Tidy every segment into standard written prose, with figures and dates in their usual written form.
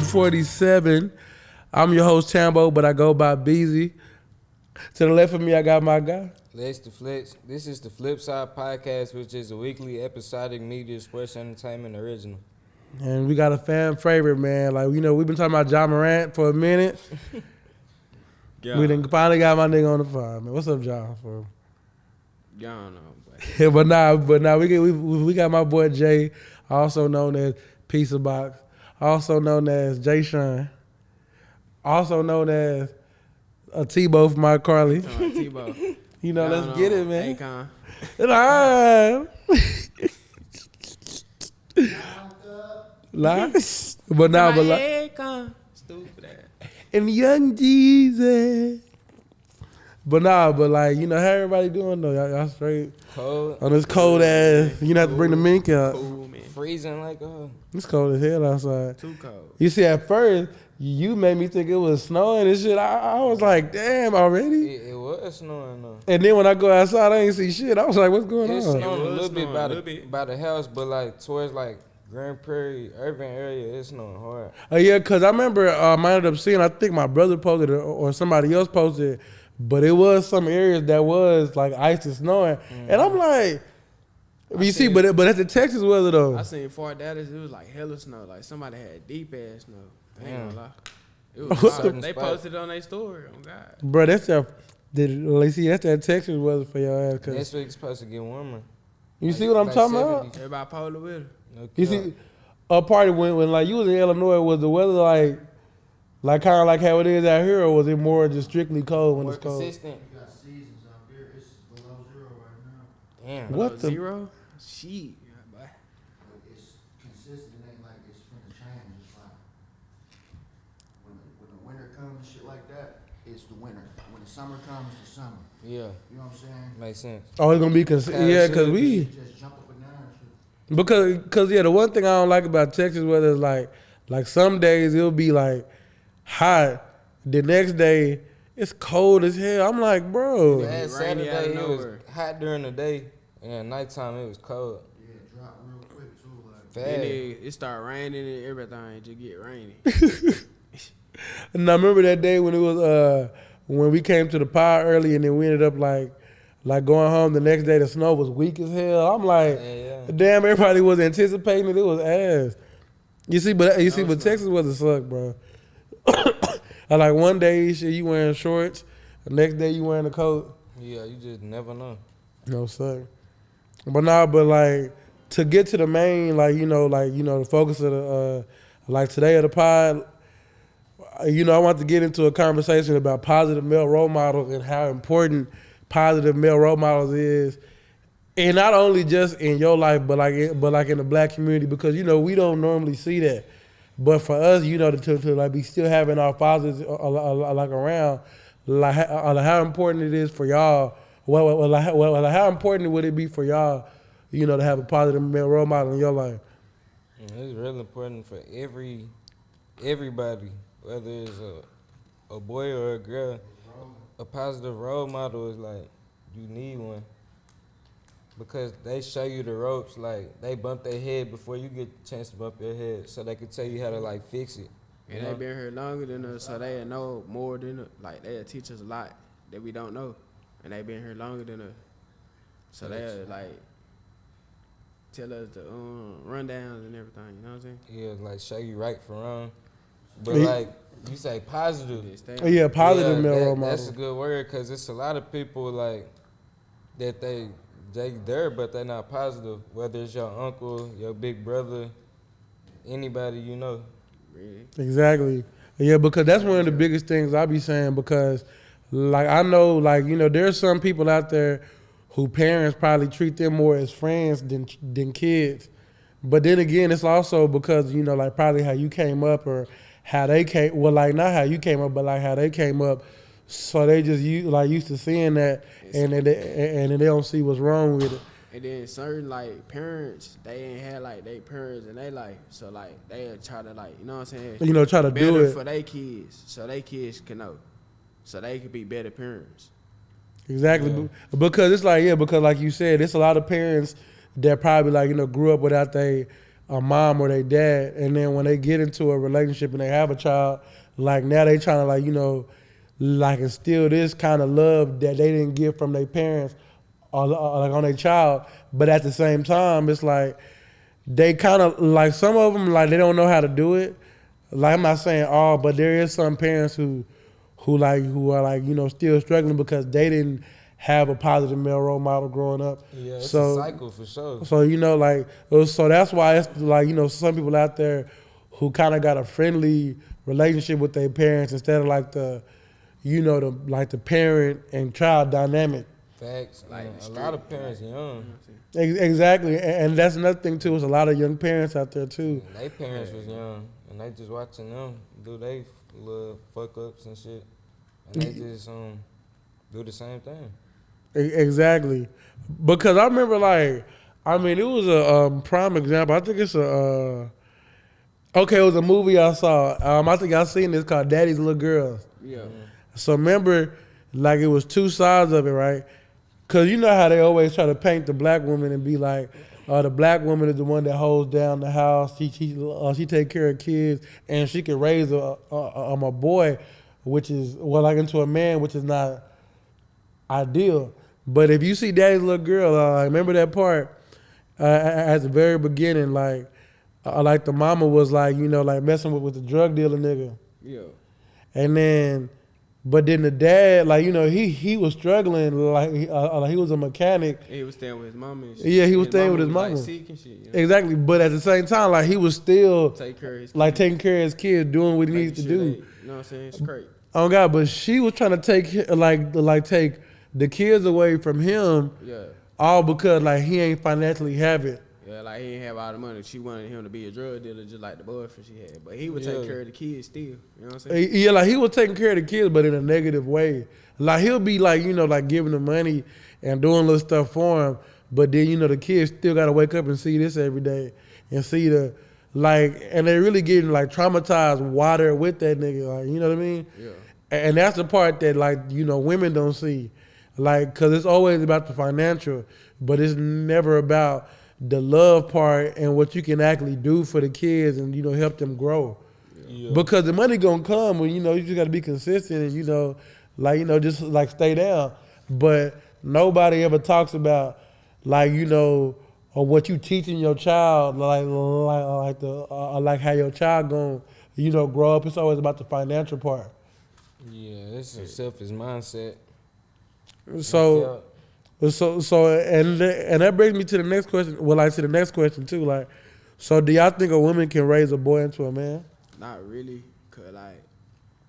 episode 47. I'm your host, Tambo, but I go by Beezy. To the left of me, I got my guy. Lex the Flex. This is the Flip Side Podcast, which is a weekly episodic media sports entertainment original. And we got a fan favorite, man. Like, you know, we've been talking about Ja Morant for a minute. Yeah. We done finally got my nigga on the phone, man. What's up, Ja? Yeah, I don't know. but now we got my boy Jay, also known as Pizza Box, also known as Jay Sean, also known as a Tebow from Mike Carly. Tebow. You know, let's get it, man. Akon. Lies. But now, but like, Akon. Stupid ass. and Young Jesus. But like, you know, how everybody doing though? Y'all straight Cold. on this cold ass. You know, have to bring the mink out. Cool, man. Freezing like a... It's cold as hell outside. Too cold. You see, at first, you made me think it was snowing and shit. I was like, damn, already? It was snowing though. And then when I go outside, I ain't see shit. I was like, what's going It's on? snowing a was little bit snowing by a the, little bit. by the house, but like towards like Grand Prairie, urban area, it's snowing hard. Yeah, because I remember I ended up seeing, I think my brother posted it or somebody else posted it, but it was some areas that was like ice and snowing. And I'm like, you see, but that's the Texas weather though. I seen Fort Dallas, it was like hella snow. Like somebody had deep ass snow. I ain't gonna lie. It was What wild. the- They posted it on their story. Oh God. Bro, that's that Texas weather for your ass. Cause Next week's supposed to get warmer. you see what I'm Like talking about? 70s. Everybody polar with her. No You cap. see, a party when like you was in Illinois, was the weather like kind of like how it is out here, or was it more just strictly cold when More it's cold? consistent. You got seasons out here. It's below zero right now. Damn. What the- Zero? Shit. Yeah, boy. Like it's consistent. It ain't like it's finna change. It's like when the winter comes and shit like that, it's the winter. When the summer comes, it's the summer. Yeah, You know what I'm saying? makes sense. Oh, it's gonna be yeah, cause should we You just jump up and down and shit. because yeah, the one thing I don't like about Texas weather is like some days it'll be like hot, the next day it's cold as hell. I'm like, bro, Last rainy out of Saturday it was nowhere. hot during the day, and at nighttime it was cold. Yeah, it drop real quick too. Like Then Fast. it start raining and everything just get rainy. and I remember that day when it was when we came to the pod early and then we ended up like going home the next day. The snow was weak as hell. I'm like, Yeah. damn, everybody was anticipating it. It was ass. You see, but snow. Texas weather suck, bro. I like one day shit you wearing shorts, the next day you wearing a coat. Yeah, you just never know. No suck. But like to get to the main, the focus of the like today of the pod. I want to get into a conversation about positive male role models and how important positive male role models is, and not only just in your life, but like in the black community, because we don't normally see that. But for us, to like be still having our fathers like around, like how important it is for y'all. How important would it be for y'all, to have a positive male role model in your life? It's really important for everybody, whether it's a boy or a girl. A positive role model is like, you need one. Because they show you the ropes, like they bump their head before you get the chance to bump your head, so they can tell you how to like fix it. And they been here longer than us, so they know more than us. Like they'll teach us a lot that we don't know, and they been here longer than us, so they'll like tell us the rundowns and everything. You know what I'm saying? Yeah, like show you right from wrong. But Yeah. like you say positive. Just stay- Yeah, positive Yeah, male that- role model. That's a good word, because it's a lot of people like that they there, but they're not positive. Whether it's your uncle, your big brother, anybody you know. Really. Exactly. Yeah, because that's one of the biggest things I be saying, because like I know there's some people out there who parents probably treat them more as friends than kids. But then again, it's also because, like probably how you came up or how they came, well, like not how you came up, but like how they came up. So they just used to seeing that, and then they don't see what's wrong with it. And then certain like parents, they ain't had like they parents in their life, so like they try to like what I'm saying. Try to do better it. for their kids, so their kids can know, so they could be better parents. Exactly. Yeah. Because it's because like you said, it's a lot of parents that probably grew up without they a mom or their dad, and then when they get into a relationship and they have a child, like now they trying to like like instill this kind of love that they didn't get from their parents or like on their child. But at the same time, it's like they kind of like some of them like they don't know how to do it. Like I'm not saying all, but there is some parents who are like still struggling because they didn't have a positive male role model growing up. Yeah, it's so, a cycle for sure. So so that's why it's like some people out there who kind of got a friendly relationship with their parents instead of like the the parent and child dynamic. Facts. Like a lot of parents young. Exactly, and that's another thing too. Is a lot of young parents out there too. They parents was young, and they just watching them do they little fuck ups and shit, and they just do the same thing. Exactly, because I remember it was a prime example. I think it's it was a movie I saw. I think I seen this called Daddy's Little Girls. Yeah. So remember, like it was two sides of it, right? Cause you know how they always try to paint the black woman and be like, the black woman is the one that holds down the house. She take care of kids and she can raise a boy, which is into a man, which is not ideal. But if you see Daddy's Little Girl, remember that part at the very beginning, like the mama was messing with the drug dealer nigga. Yeah. And then, but then the dad, he was struggling, he was a mechanic. He was staying with his mama and shit. Yeah, he was staying with his mama. Like sick and shit, Exactly, but at the same time, he was still take care of his taking care of his kids, doing what he needed to do. You know what I'm saying? It's great. Oh God, but she was trying to take take the kids away from him. Yeah. All because he ain't financially have it. Yeah, he didn't have all the money. She wanted him to be a drug dealer just like the boyfriend she had. But he would take care of the kids still. You know what I'm saying? Yeah, he was taking care of the kids, but in a negative way. He'll be giving them money and doing little stuff for him. But then, the kids still got to wake up and see this every day and see and they're really getting traumatized while they're with that nigga. You know what I mean? Yeah. And that's the part that women don't see. Cause it's always about the financial, but it's never about the love part and what you can actually do for the kids and help them grow. Yeah. Because the money gonna come when you just gotta be consistent and just stay down. But nobody ever talks about or what you teaching your child how your child gonna grow up. It's always about the financial part. Yeah, it's a selfish mindset. So and that brings me to the next question. Well, to the next question too. So do y'all think a woman can raise a boy into a man? Not really, cause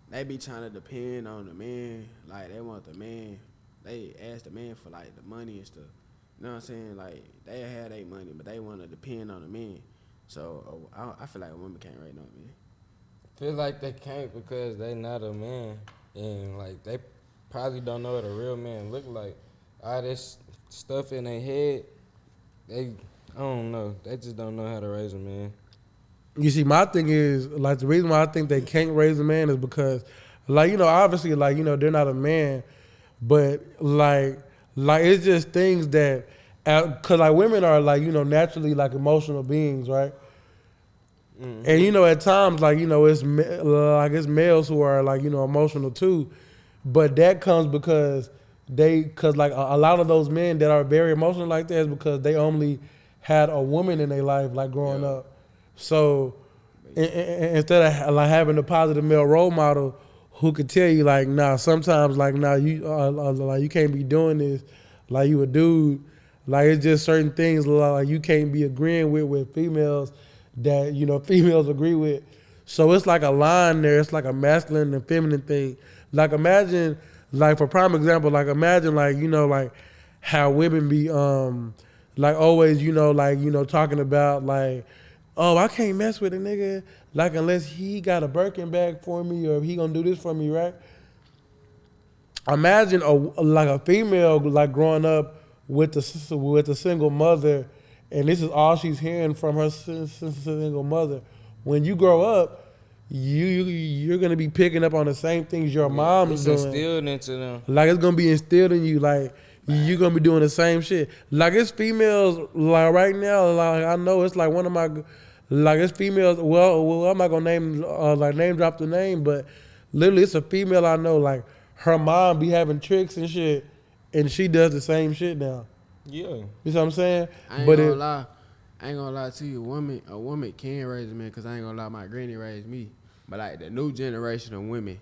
they be trying to depend on the man. They want the man. They ask the man for the money and stuff. You know what I'm saying? They have their money, but they want to depend on the man. So I feel like a woman can't raise no man. Feel like they can't because they not a man, and they probably don't know what a real man look like. All this stuff in their head, I don't know. They just don't know how to raise a man. You see, my thing is the reason why I think they can't raise a man is because obviously they're not a man, but it's just things that because women are naturally emotional beings, right? Mm-hmm. And at times it's males who are emotional too, but that comes because a lot of those men that are very emotional like that is because they only had a woman in their life growing up. So instead of having a positive male role model who could tell you sometimes you can't be doing this, you a dude, it's just certain things you can't be agreeing with females that females agree with. So it's a line there. It's a masculine and feminine thing. Imagine. For prime example, imagine how women be always talking about oh, I can't mess with a nigga unless he got a Birkin bag for me or he gonna do this for me, right? Imagine a female growing up with a single mother, and this is all she's hearing from her single mother. When you grow up, you're gonna be picking up on the same things your mom is doing. It's instilled into them. It's gonna be instilled in you. You're gonna be doing the same shit. It's females right now. I know it's one of my Like it's females. Well, I'm not gonna name drop the name, but literally it's a female I know. Like her mom be having tricks and shit, and she does the same shit now. Yeah. You know what I'm saying? I ain't But gonna it, lie. I ain't gonna lie to you. A woman can raise a man, cause I ain't gonna lie. My granny raised me, but like the new generation of women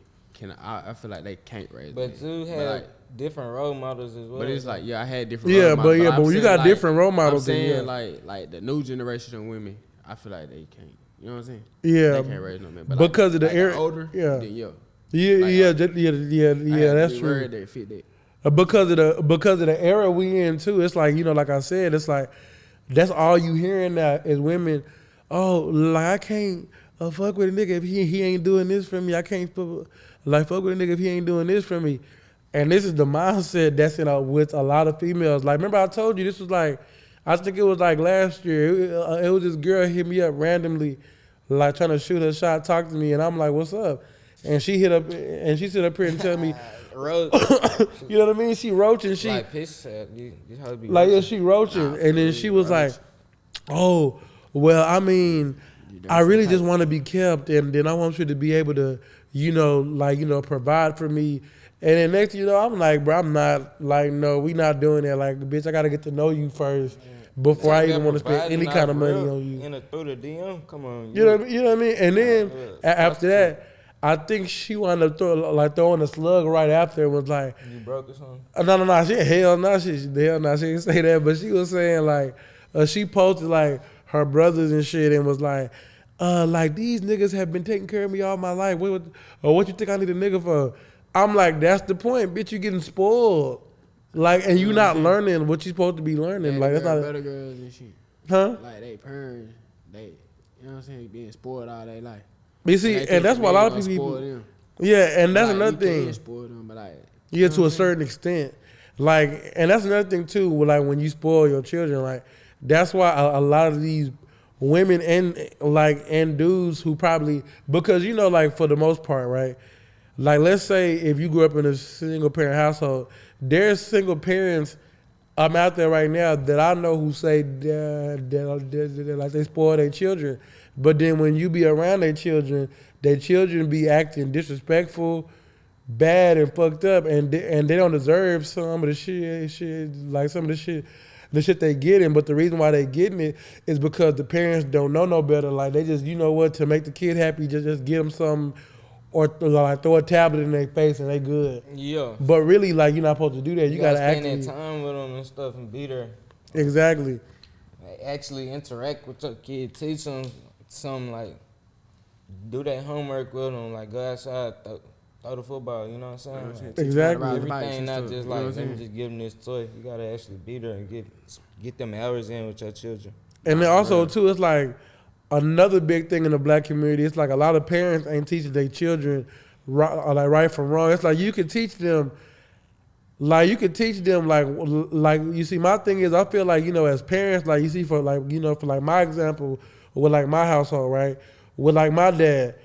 I feel like they can't raise. But men. you have different role models as well. But it's like, yeah, I had different. yeah, role but models, yeah, I'm but when you saying, got different role models, I'm then saying yeah. like the new generation of women, I feel like they can't. You know what I'm saying? Yeah, They can't raise no man. But because of the like era. older, Yeah. then Yeah, I had that's three true. words that fit that. Because of the era we in too, it's like, you know, like I said, it's like that's all you hearing now is women. Oh, like I can't fuck with a nigga if he ain't doing this for me. I can't fuck with a nigga if he ain't doing this for me. And this is the mindset that's with a lot of females. Like, remember I told you this was like, I think it was like last year. It was this girl hit me up randomly, like trying to shoot her shot, talk to me, and I'm like, "What's up?" And she sit up here and tell me, Roach. you know what I mean? She roaching, she Like piss. You how to be like yeah, roaching. she roaching, and then she was like, "Oh, well, I mean, I really just want to be kept, and then I want you to be able to, provide for me." And then next, thing you know, I'm like, bro, I'm not like, no, we not doing that. Like, bitch, I gotta get to know you first before I even want to spend any kind of money on you. Through the DM, come on. You know what I mean? And then after that, I think she wound up throwing a slug right after and was like, You broke or something? No, she hell no, she didn't say that, but she was saying like, she posted like her brothers and shit and was like these niggas have been taking care of me all my life. What you think I need a nigga for? I'm like, that's the point, bitch. You getting spoiled, like, and you not learning what you supposed to be learning. Like that's not better girls and shit. Huh? Like they parents, you know what I'm saying, being spoiled all their life. You see, and that's why a lot of people. Yeah, and that's another thing. You can spoil them, but yeah, to a certain extent. Like, and that's another thing too. Like when you spoil your children, like that's why a lot of these women and dudes who probably, because like for the most part, right? Like let's say if you grew up in a single parent household, there's single parents out there right now that I know who say that like they spoil their children, but then when you be around their children be acting disrespectful, bad and fucked up, and they don't deserve some of the shit like some of the shit they getting. But the reason why they getting it is because the parents don't know no better. Like they just, to make the kid happy, just give them something, or like throw a tablet in their face and they good. Yeah. But really, like you're not supposed to do that. You gotta spend actually that time with them and stuff and be there. Exactly. Like, actually interact with your kid, teach them something, like do their homework with them, like go outside, throw the football. You know what I'm saying? Exactly. Everything not just like let me just give them this toy. You gotta actually be there and get them hours in with your children. And then also too, it's like another big thing in the black community. It's like a lot of parents ain't teaching their children right from wrong. It's like you can teach them. Like you see, my thing is I feel like as parents, like you see for my example with like my household, right, with like my dad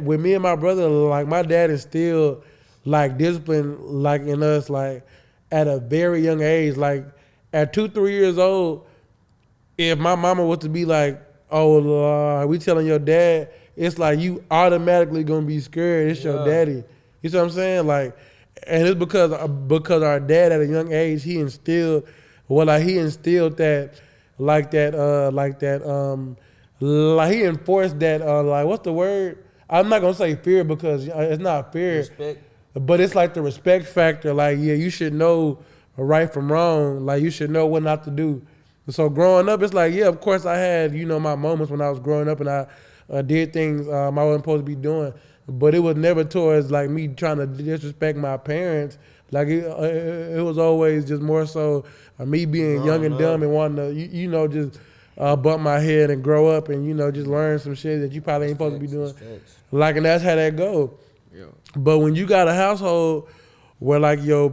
with me and my brother, like my dad instilled like discipline like in us like at a very young age. Like at 2-3 years old, if my mama was to be like, oh, we telling your dad, it's like you automatically gonna be scared. It's your daddy. You see what I'm saying? Like, and it's because our dad at a young age, he instilled that he enforced that like, what's the word? I'm not gonna say fear because it's not fear. Respect. But it's like the respect factor. Like, yeah, you should know right from wrong. Like, you should know what not to do. So growing up, it's like, yeah, of course I had, my moments when I was growing up and I did things I wasn't supposed to be doing. But it was never towards like me trying to disrespect my parents. Like it was always just more so me being young and dumb and wanting to, just bump my head and grow up and, just learn some shit that you probably ain't supposed to be doing. Like, and that's how that go. Yeah. But when you got a household where like your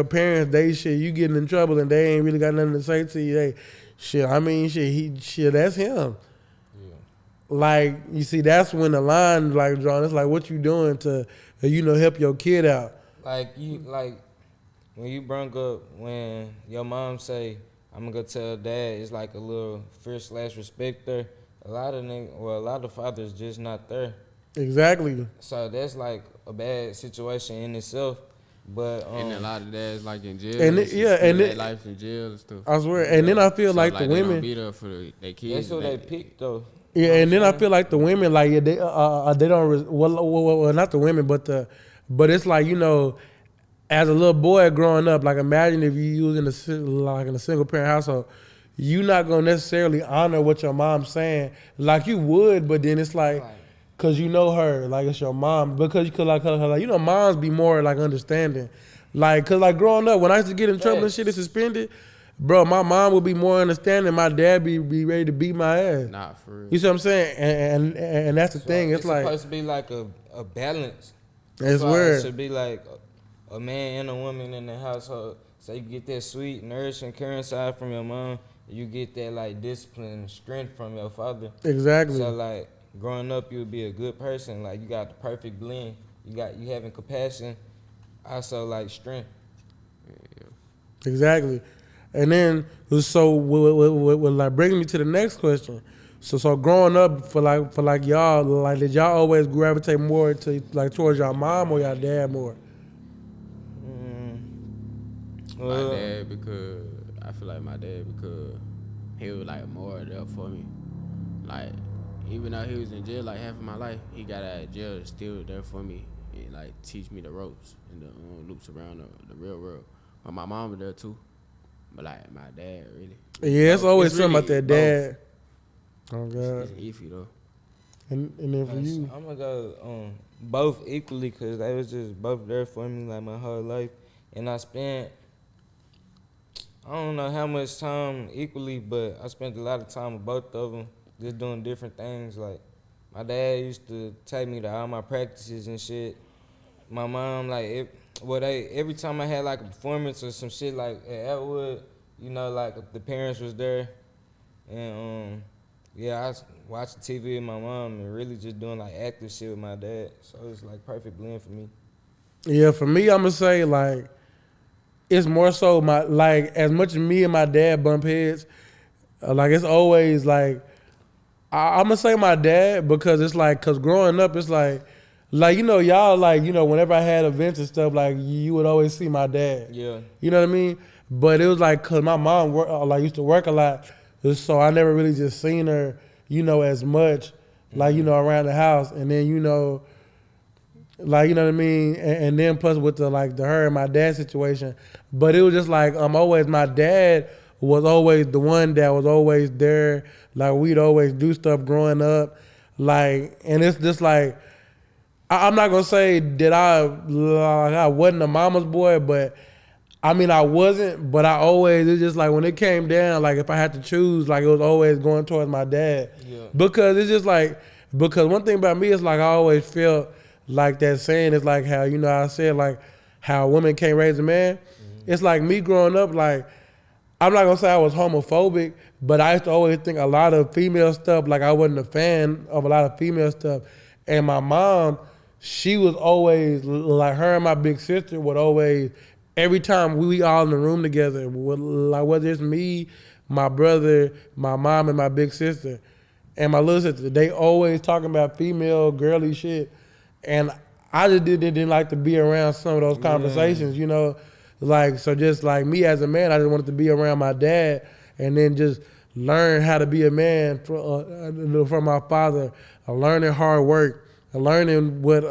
parents, they you getting in trouble and they ain't really got nothing to say to you, that's him. Like, you see, that's when the line like drawn. It's like, what you doing to, help your kid out? Like when you brung up when your mom say, I'm gonna go tell dad, it's like a little fear / respect there. a lot of fathers just not there. Exactly. So that's like a bad situation in itself. But And a lot of dads like in jail. And And it- yeah, and their it- life in jail and stuff. I swear. And then I feel So like like the they don't women. be there for their kids. that's who they pick though. Yeah, You know and then what I I'm feel like the women, like they don't well, not the women, but it's like, you know, as a little boy growing up, like imagine if you was in in a single parent household, you not gonna necessarily honor what your mom's saying like you would, but then it's like, Like, cause you know her, like it's your mom, because you could like you know, moms be more like understanding, like cause like growing up when I used to get in trouble and shit and suspended, bro, my mom would be more understanding, my dad be ready to beat my ass. Not for real. You see what I'm saying? And that's the so thing. It's like supposed to be like a balance. it's That's why weird. It should be like a man and a woman in the household. So you get that sweet, nourishing, caring side from your mom. You get that like discipline and strength from your father. Exactly. So like growing up, you'll be a good person. Like you got the perfect blend. You having compassion, also like strength. Exactly. And then so will like bring me to the next question. So growing up for like y'all, like did y'all always gravitate more to like towards y'all mom or y'all dad more? My dad, because I feel like my dad, because he was like more there for me. Like even though he was in jail like half of my life, he got out of jail still there for me and like teach me the ropes and the loops around the real world. But my mom was there too. But like my dad, really. Yeah, it's always something about really that dad. Oh God. It's iffy though. And then for you, I'm gonna go both equally because they was just both there for me like my whole life, and I spent I don't know how much time equally, but I spent a lot of time with both of them, just doing different things. Like my dad used to take me to all my practices and shit. My mom every time I had like a performance or some shit like at Atwood, you know, like the parents was there, and yeah, I was watching TV with my mom and really just doing like active shit with my dad. So it's like perfect blend for me. yeah, for me, I'm gonna say like it's more so my like as much as me and my dad bump heads, like it's always like I'm gonna say my dad because it's like cause growing up it's like you know y'all like you know whenever I had events and stuff like you would always see my dad. Yeah. You know what I mean? But it was like cause my mom used to work a lot, so I never really just seen her you know as much like you know around the house, and then you know. Like you know what I mean, and then plus with the her and my dad situation, but it was just like always my dad was always the one that was always there. Like we'd always do stuff growing up, like and it's just like I'm not gonna say that I wasn't a mama's boy, but I mean I wasn't, but I always it's just like when it came down, like if I had to choose, like it was always going towards my dad, Yeah. because it's just like because one thing about me is like I always felt. Like that saying is like how, you know, I said like how a woman can't raise a man. It's like me growing up, like I'm not gonna say I was homophobic, but I used to always think a lot of female stuff, like I wasn't a fan of a lot of female stuff. And my mom, she was always like her and my big sister would always, every time we all in the room together, like whether it's me, my brother, my mom, and my big sister, and my little sister, they always talking about female girly shit. And I just didn't like to be around some of those conversations, you know? Like, so just like me as a man, I just wanted to be around my dad and then just learn how to be a man from my father, learning hard work, learning what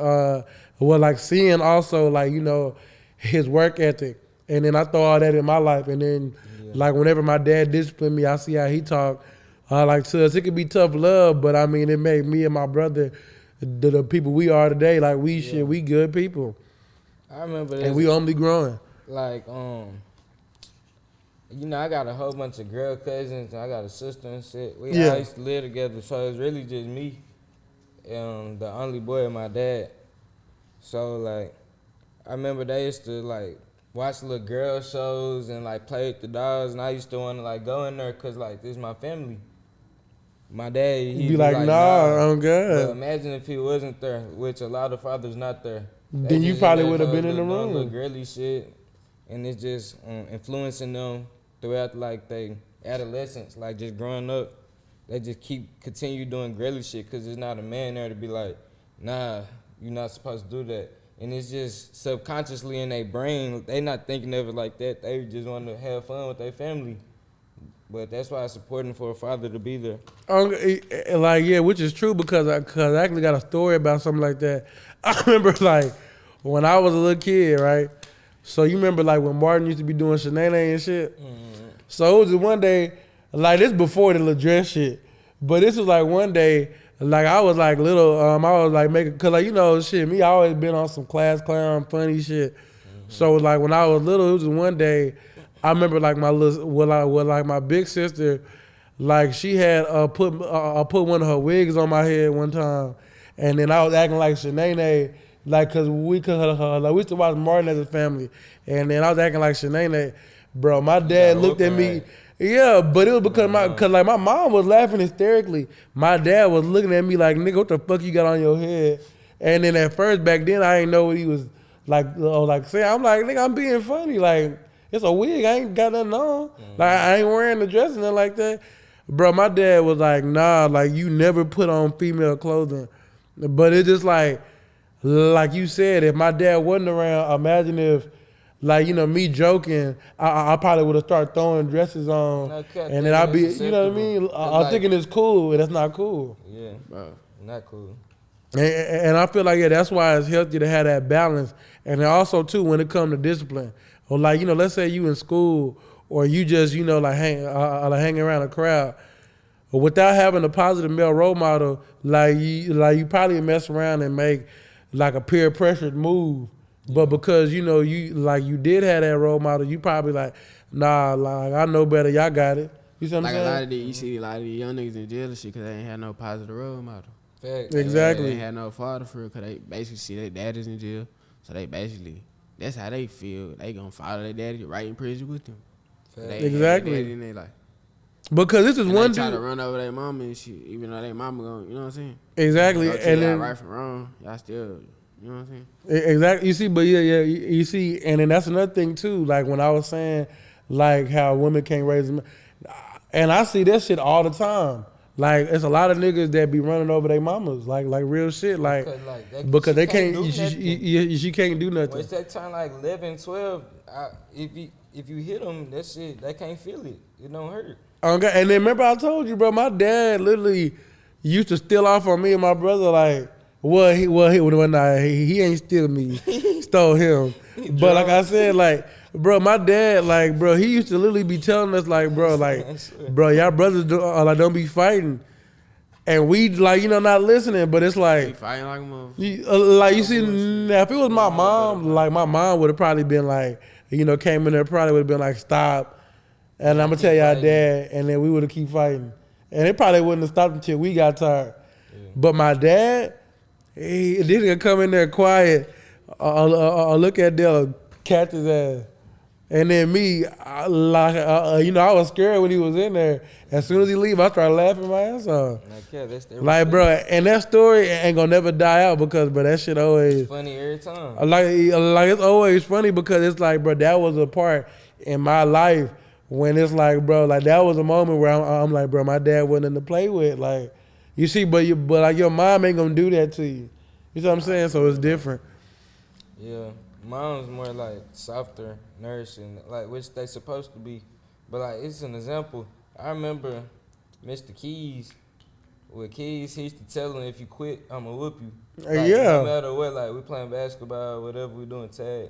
like seeing also like, you know, his work ethic. And then I throw all that in my life. And then like whenever my dad disciplined me, I see how he talk. Like to us, it could be tough love, but I mean, it made me and my brother the people we are today, like we good people. I remember this. And we only growing. Like, you know, I got a whole bunch of girl cousins, and I got a sister and shit. We all used to live together, so it's really just me, the only boy and my dad. So, like, I remember they used to, like, watch little girl shows and, like, play with the dolls, and I used to want to, like, go in there because, like, this is my family. My dad, he'd be like, nah, I'm But good. imagine if he wasn't there, which a lot of fathers not there. Then you probably would have been in the room. Little girly shit, and it's just influencing them throughout like they adolescence, like just growing up. they just continue doing girly shit because there's not a man there to be like, nah, you're not supposed to do that. And it's just subconsciously in their brain, they not thinking of it like that. They just want to have fun with their family. But that's why it's important for a father to be there. Like, yeah, which is true because I actually got a story about something like that. I remember, like, when I was a little kid, right? So you remember, like, when Martin used to be doing shenanigans and shit? Mm-hmm. So it was just one day, like, this before the little dress shit. But this was, like, one day, like, I was, like, little, I was, like, making, because, like, you know, shit, me, I always been on some class clown, funny shit. Mm-hmm. So, like, when I was little, it was just one day, I remember, like, my little, like, my big sister, like, she had put one of her wigs on my head one time, and then I was acting like Shanae, like, cause we used to watch Martin as a family, and then I was acting like Shanae, bro. My dad looked at me, yeah, but it was because like my mom was laughing hysterically. My dad was looking at me like, nigga, what the fuck you got on your head? And then at first back then I didn't know what he was like saying. I'm like, nigga, I'm being funny, like it's a wig, I ain't got nothing on, like I ain't wearing the dress and nothing like that. Bro, my dad was like, nah, like you never put on female clothing. But it's just like you said, if my dad wasn't around, imagine if, like, you know, me joking, I probably would have started throwing dresses on, and then I'd be, you know what I mean? I'm thinking it's cool, and that's not cool. Yeah, bro, not cool. And I feel like, yeah, that's why it's healthy to have that balance. And then also, too, when it comes to discipline, or like, you know, let's say you in school, or you just, you know, like hang around a crowd, but without having a positive male role model, like you probably mess around and make like a peer pressured move. But because, you know, you did have that role model, you probably like, nah, like I know better, y'all got it. You see what I'm saying? You see a lot of these young niggas in jail and shit because they ain't had no positive role model. Fact. Exactly. They ain't had no father for it because they basically see their daddies in jail. So they basically, that's how they feel. They gonna follow their daddy right in prison with them. They exactly. Daddy in their life. Because this is and one they try dude to run over their mama and shit, even though their mama gonna, you know what I'm saying? Exactly. And then right from wrong, y'all still, you know what I'm saying? Exactly. You see, but yeah, you see, and then that's another thing too. Like when I was saying, like how women can't raise them, and I see that shit all the time. Like it's a lot of niggas that be running over their mamas, like real shit, like because they can't. She can't do nothing. When it's that time like 11, 12, if you hit them, that shit they can't feel it. It don't hurt. Okay, and then remember I told you, bro, my dad literally used to steal off on me and my brother. Like, he ain't steal me, stole him. But like I said, like, bro, my dad, like, bro, he used to literally be telling us, like, bro, y'all brothers don't be fighting, and we like, you know, not listening. But it's like, we fighting like a like you see, now if it was my mom, like my mom would have probably been like, you know, came in there probably would have been like, stop. And I'm gonna tell y'all dad, and then we would have keep fighting. And it probably wouldn't have stopped until we got tired. Yeah. But my dad, he didn't come in there quiet, look at Dell, catch his ass. And then me, you know, I was scared when he was in there. As soon as he leave, I started laughing my ass off. Like, bro, and that story ain't gonna never die out because, bro, that shit always it's funny every time. Like it's always funny because it's like, bro, that was a part in my life. When it's like, bro, like that was a moment where I'm like, bro, my dad wasn't to play with. Like, you see, but like your mom ain't gonna do that to you. You see what I'm saying? So it's different. Yeah, mom's more like softer, nourishing, like which they supposed to be. But like it's an example. I remember Mr. Keys. With Keys, he used to tell him, if you quit, I'ma whoop you. Like, yeah. No matter what, like we playing basketball, whatever we doing, tag.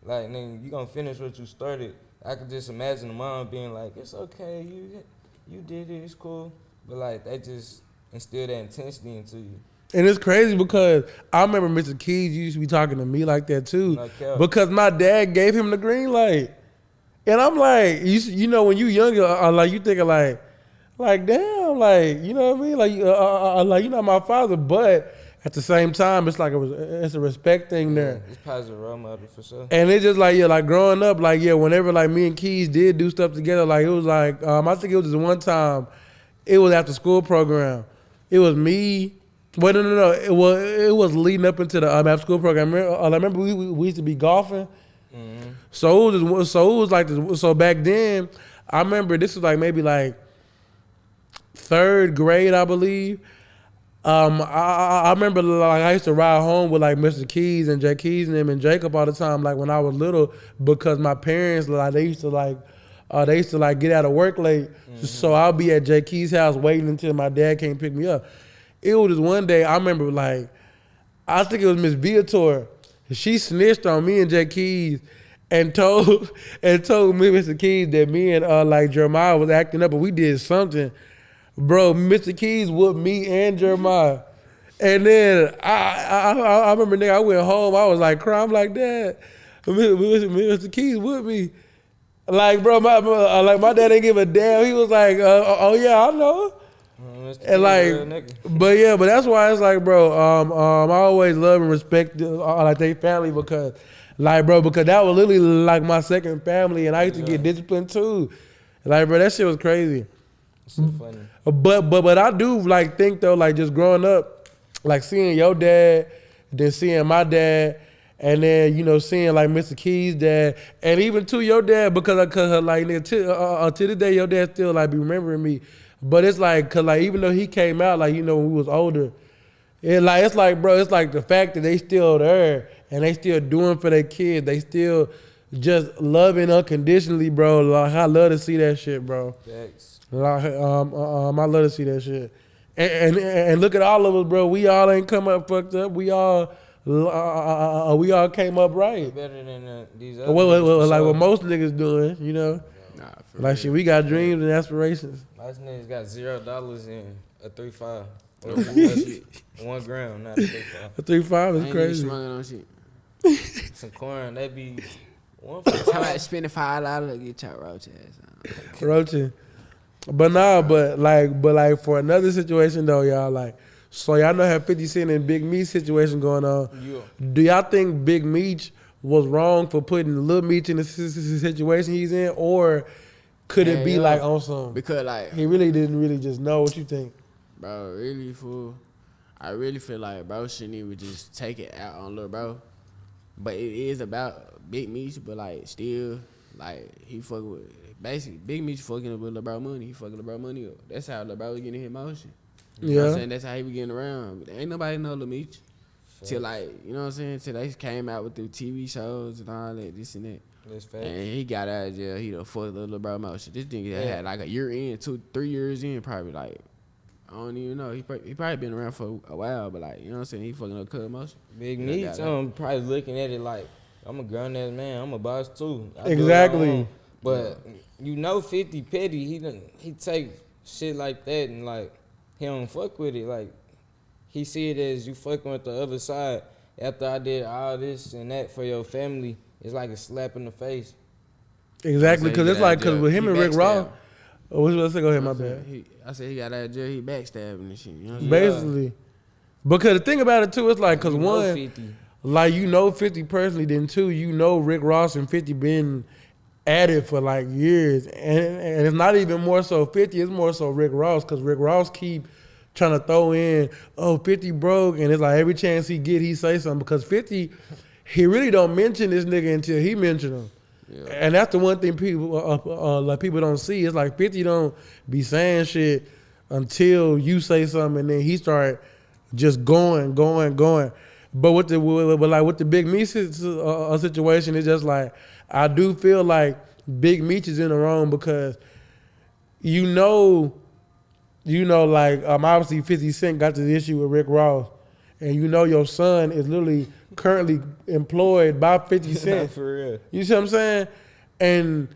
Like, nigga, you gonna finish what you started. I could just imagine the mom being like, it's okay, you did it, it's cool. But like they just instill that intensity into you. And it's crazy because I remember Mr. Keys used to be talking to me like that too. Because my dad gave him the green light. And I'm like, you know, when you younger, like you thinking like damn, like, you know what I mean? Like you're not my father, but at the same time, it's like it's a respect thing there. It's positive role model for sure. And it's just like, yeah, like growing up, like, yeah, whenever like me and Keys did do stuff together, like it was like, I think it was just one time, it was after school program. It was me. Wait, no. It was leading up into the after school program. I remember we used to be golfing. Mm-hmm. So back then, I remember this was like maybe like third grade, I believe. I remember like I used to ride home with like Mr. Keys and Jay Keys and them and Jacob all the time, like when I was little, because my parents like they used to like get out of work late, so I'll be at Jay Keys' house waiting until my dad came pick me up. It was just one day I remember like I think it was Miss Viator. She snitched on me and Jay Keys and told me Mr. Keys that me and like Jeremiah was acting up, but we did something. Bro, Mr. Keys whooped me and Jeremiah. And then I remember, nigga, I went home. I was like crying. I'm like, Dad, Mr. Keys whooped me. Like, bro, my dad didn't give a damn. He was like, oh yeah, I know. And like, but that's why it's like, bro, I always love and respect like they family because that was literally like my second family, and I used to get disciplined too. Like, bro, that shit was crazy. So funny. But I do like think though, like just growing up, like seeing your dad, then seeing my dad, and then seeing like Mr. Keys' dad, and even to your dad because like to this day your dad still like be remembering me. But it's like cause like even though he came out like when we was older, it's like bro, it's like the fact that they still there and they still doing for their kids, they still just loving unconditionally, bro. Like I love to see that shit, bro. Thanks. Like, I love to see that shit. And look at all of us, bro. We all ain't come up fucked up. We all came up right. Better than these other like what most niggas doing, Nah, for like real. shit, we got dreams and aspirations. Most niggas got $0 in a 3.5. 1 gram, not a 3.5. A 3.5 is Ain't crazy. even smoking on shit. Some corn, they be one How for about spending $5 to get your roach ass on? Roaching. But nah, but like for another situation though, y'all, like, so y'all know how 50 Cent and Big Meech situation going on. Yeah. Do y'all think Big Meech was wrong for putting Lil Meech in the situation he's in, or could it be like on some? Because like, He really didn't really just know. What you think? bro, really fool. I really feel like bro shouldn't even just take it out on little bro. But it is about Big Meech, but like still, like he fuck with basically Big Meech fucking up with Lil Bro money. He fucking Lil Bro money up. That's how Lil Bro was getting his motion. You know what I'm saying? That's how he was getting around. But ain't nobody know Lil Meech. Till like, you know what I'm saying? Till they came out with the TV shows and all that, this and that. That's fact. And he got out of jail. He done fucked Lil Bro motion. This nigga had like a year in, 2-3 years in, probably like, I don't even know. He probably been around for a while, but like, you know what I'm saying? He fucking up cuz motion. Big Meech, probably looking at it like, I'm a grown ass man. I'm a boss too. I do Exactly. what I want. But 50 petty. He take shit like that and like he don't fuck with it. Like he see it as you fucking with the other side. After I did all this and that for your family, it's like a slap in the face. Exactly, because it's like because with him He and Rick Ross. backstabbed. Oh, what was I say? Go ahead, my bad. I said he got out of jail. He backstabbing and shit. You know what I'm saying? Basically, because the thing about it too, it's like because You know one. 50. Like 50 personally, then two, Rick Ross and 50 been at it for like years, and it's not even more so 50, it's more so Rick Ross, because Rick Ross keep trying to throw in, 50 broke, and it's like every chance he get, he say something, because 50, he really don't mention this nigga until he mention him. Yeah. And that's the one thing people like people don't see. It's like 50 don't be saying shit until you say something, and then he start just going. But with the Big Meech situation, it's just like I do feel like Big Meech is in the wrong because like obviously 50 Cent got this issue with Rick Ross, and your son is literally currently employed by 50 Cent. For real. You see what I'm saying? And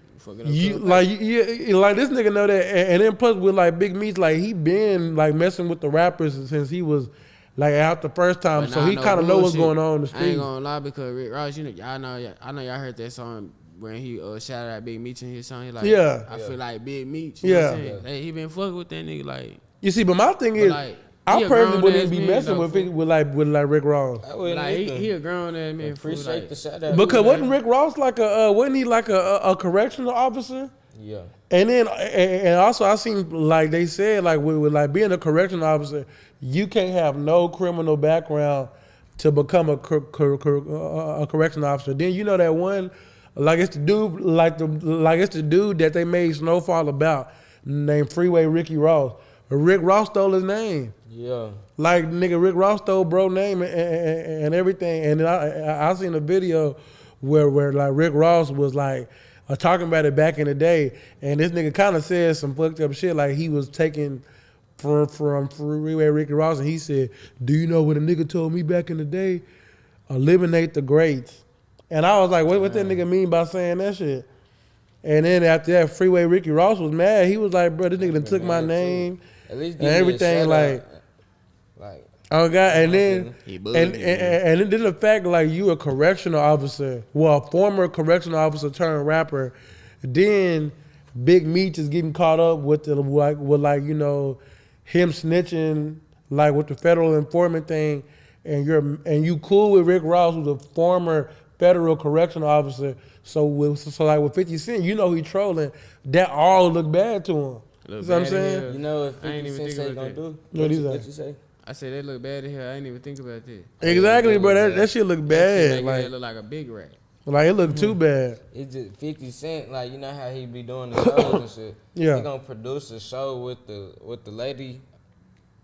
you like this nigga know that, and then plus with like Big Meech, like he been like messing with the rappers since he was. Like out the first time, But so he kind of know what's going on in the I ain't street. gonna lie, because Rick Ross, I know y'all heard that song when he shouted out Big Meech in his song. He like, I feel like Big Meech. You know what I'm saying? Like, he been fucking with that nigga. Like, you see, but my thing is, like, I personally wouldn't be messing with Rick Ross. Like he a grown ass man. Appreciate the shout out. Because wasn't Rick Ross like wasn't he like a correctional officer? Yeah. And then and also I seen like they said like with like being a correctional officer, you can't have no criminal background to become a correctional officer. Then that one, like it's the dude that they made Snowfall about named Freeway Ricky Ross. Rick Ross stole his name. Yeah. Like, nigga, Rick Ross stole bro name and everything. And then I seen a video where like Rick Ross was like talking about it back in the day, and this nigga kind of said some fucked up shit, like he was taking from Freeway Ricky Ross, and he said, "Do you know what a nigga told me back in the day? Eliminate the greats." And I was like, what that nigga mean by saying that shit? And then after that, Freeway Ricky Ross was mad. He was like, bro, this nigga done took my name At least and everything, like, oh God. And then and then the fact like you a correctional officer, well, a former correctional officer turned rapper, then Big Meech is getting caught up with the like you know him snitching like with the federal informant thing, and you cool with Rick Ross, who's a former federal correctional officer. So like with 50 Cent, you know he trolling. That all look bad to him. You know what I'm saying? You know what 50 Cent say gonna do? What you say? I said they look bad in here. I ain't even think about that. Exactly, bro. That shit look bad. Like it look like a big rat. Like it look too bad. It's just 50 Cent, like you know how he be doing the shows and shit. Yeah. He gonna produce a show with the lady,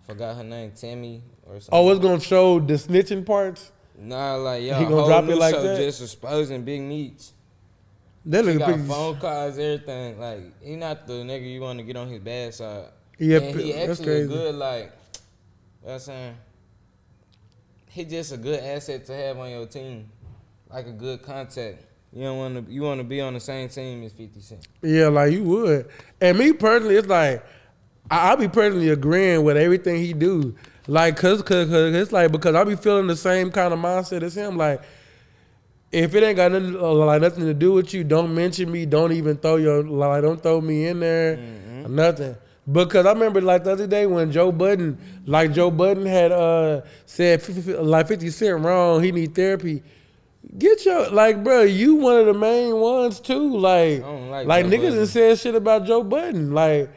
forgot her name, Tammy or something. Oh, it's gonna show the snitching parts? Nah, like yo, He gonna whole drop new it like show that? just exposing Big Meech. That He nigga got pretty. phone calls, everything. Like he not the nigga you want to get on his bad side. Yeah, and he that's actually crazy. a good like. You know what I'm saying? He just a good asset to have on your team, like a good contact. You want to be on the same team as 50 Cent. Yeah, like you would. And me personally, it's like I be personally agreeing with everything he do. Like, cause it's like because I be feeling the same kind of mindset as him. Like, if it ain't got nothing to do with you, don't mention me. Don't even don't throw me in there. Mm-hmm. Nothing. Because I remember like the other day when Joe Budden had said 50 Cent wrong, he need therapy. Get your bro, you one of the main ones too. Like Joe niggas Budden. done said shit about Joe Budden. Like,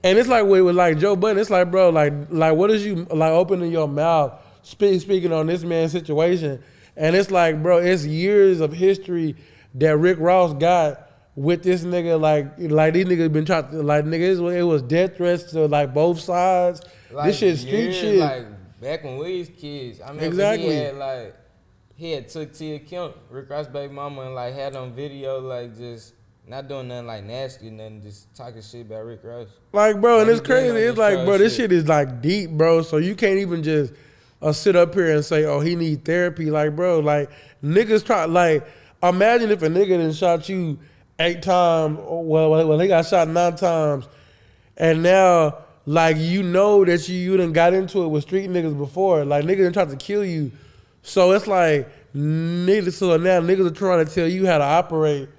and it's like with like Joe Budden, it's like bro, like what is you like opening your mouth speaking on this man's situation? And it's like, bro, it's years of history that Rick Ross got with this nigga. Like these niggas been trying to it was death threats to like both sides. Like, this shit street shit. Like back when we was kids, I remember Exactly. he had took Tia Kemp, Rick Ross' baby mama, and like had on video like just not doing nothing like nasty, nothing, just talking shit about Rick Ross. Like, bro, and Like, it's crazy. It's like, bro, this shit is like deep, bro. So you can't even just sit up here and say, oh, he need therapy. Like, bro, like niggas try. Like, imagine if a nigga done shot you 8 times. Well, they got shot 9 times, and now like you know that you done got into it with street niggas before. Like niggas done tried to kill you. So it's like niggas. So now niggas are trying to tell you how to operate.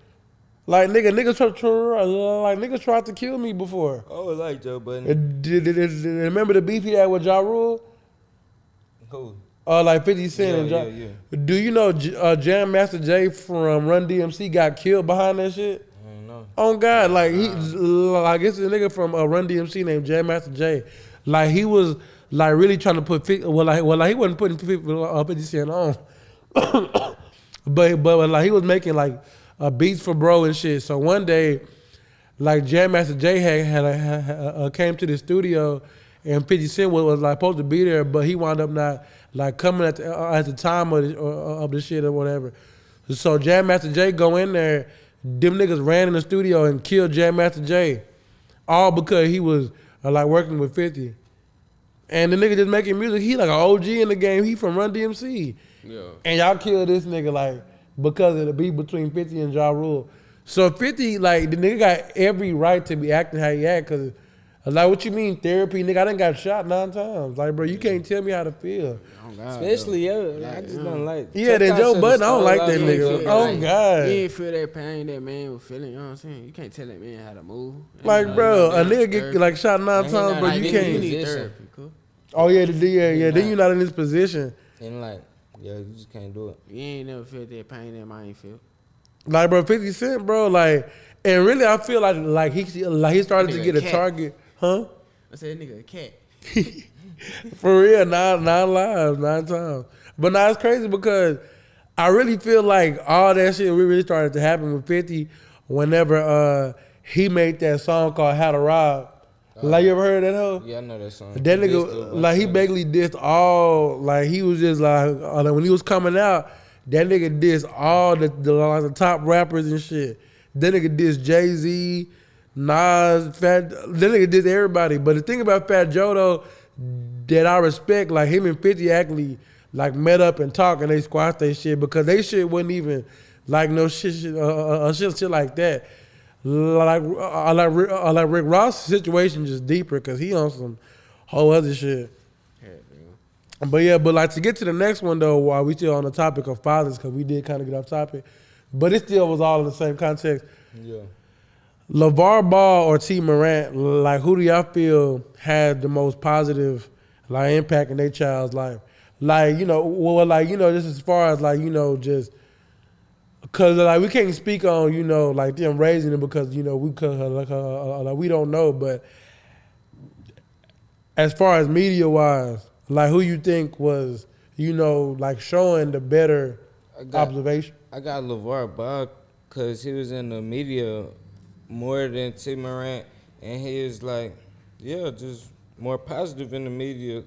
Like niggas tried to kill me before. I was like Joe Budden. Remember the beef he had with Ja Rule? Who? Like 50 Cent and Ja. Yeah. Do you know Jam Master Jay from Run DMC got killed behind that shit? I don't know. Oh God, like it's a nigga from Run DMC named Jam Master Jay. Like he was like really trying to put he wasn't putting 50 Cent on, but like he was making like beats for bro and shit. So one day, like Jam Master Jay had came to the studio, and 50 Cent was like supposed to be there, but he wound up not like coming at the time of the shit or whatever. So Jam Master Jay go in there, them niggas ran in the studio and killed Jam Master Jay, all because he was like working with 50. And the nigga just making music. He like an OG in the game. He from Run DMC. Yeah. And y'all killed this nigga like because of the beef between 50 and Ja Rule. So 50, like the nigga got every right to be acting how he act. Cause like what you mean therapy, nigga? I done got shot 9 times. Like bro, you can't tell me how to feel. Oh, God, Especially I just don't like. Yeah, then Joe Budden, I don't like that nigga. Oh God. You ain't feel that pain that man was feeling. You know what I'm saying? You can't tell that man how to move. Like bro, a nigga get like shot 9 times, bro. not You even can't. You need therapy, cool? Oh yeah. Then you not in this position. And like, yeah, you just can't do it. You ain't never felt that pain that mine feel. Like bro, 50 Cent, bro, like, and really I feel like he started to Nigga get a cat. target, huh? I said, nigga, a cat. For real, 9 lives, 9 times. But now it's crazy because I really feel like all that shit really started to happen with 50 whenever he made that song called How to Rob. Like, you ever heard of that hoe? Yeah, I know that song. That He dissed a nigga, bunch like, he of basically dissed all, like, he was just like when he was coming out, that nigga dissed all the top rappers and shit. That nigga dissed Jay-Z, Nas, Fat, that nigga dissed everybody. But the thing about Fat Joe, though, that I respect, like, him and 50 actually, like, met up and talked and they squashed their shit because they shit wasn't even, like, no shit like that. Like Rick Ross' situation just deeper because he on some whole other shit. Yeah, But like to get to the next one though, while we still on the topic of fathers, because we did kind of get off topic, but it still was all in the same context. Yeah. LeVar Ball or T Morant, like who do y'all feel had the most positive like impact in their child's life? Like just as far as like just. Cause like we can't speak on like them raising them because we we don't know, but as far as media wise, like who you think was like showing the better observation? I got LeVar Ball because he was in the media more than T Morant, and he is like, yeah, just more positive in the media.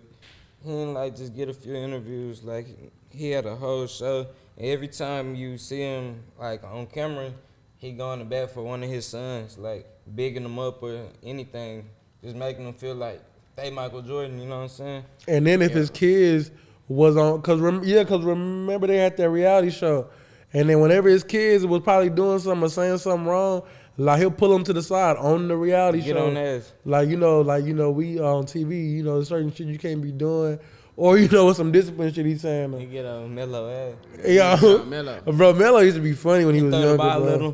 He didn't like just get a few interviews. Like he had a whole show. And every time you see him like on camera, he going to bat for one of his sons, like bigging them up or anything, just making them feel like they Michael Jordan. You know what I'm saying? And then if his kids was on, cause remember they had that reality show, and then whenever his kids was probably doing something or saying something wrong, like he'll pull them to the side on the reality show. Get on ass. Like we on TV, certain shit you can't be doing. Or with some discipline shit he's saying. He get on Melo ass. Yeah, Melo. Bro, Melo used to be funny when he was throw younger, the ball bro. little.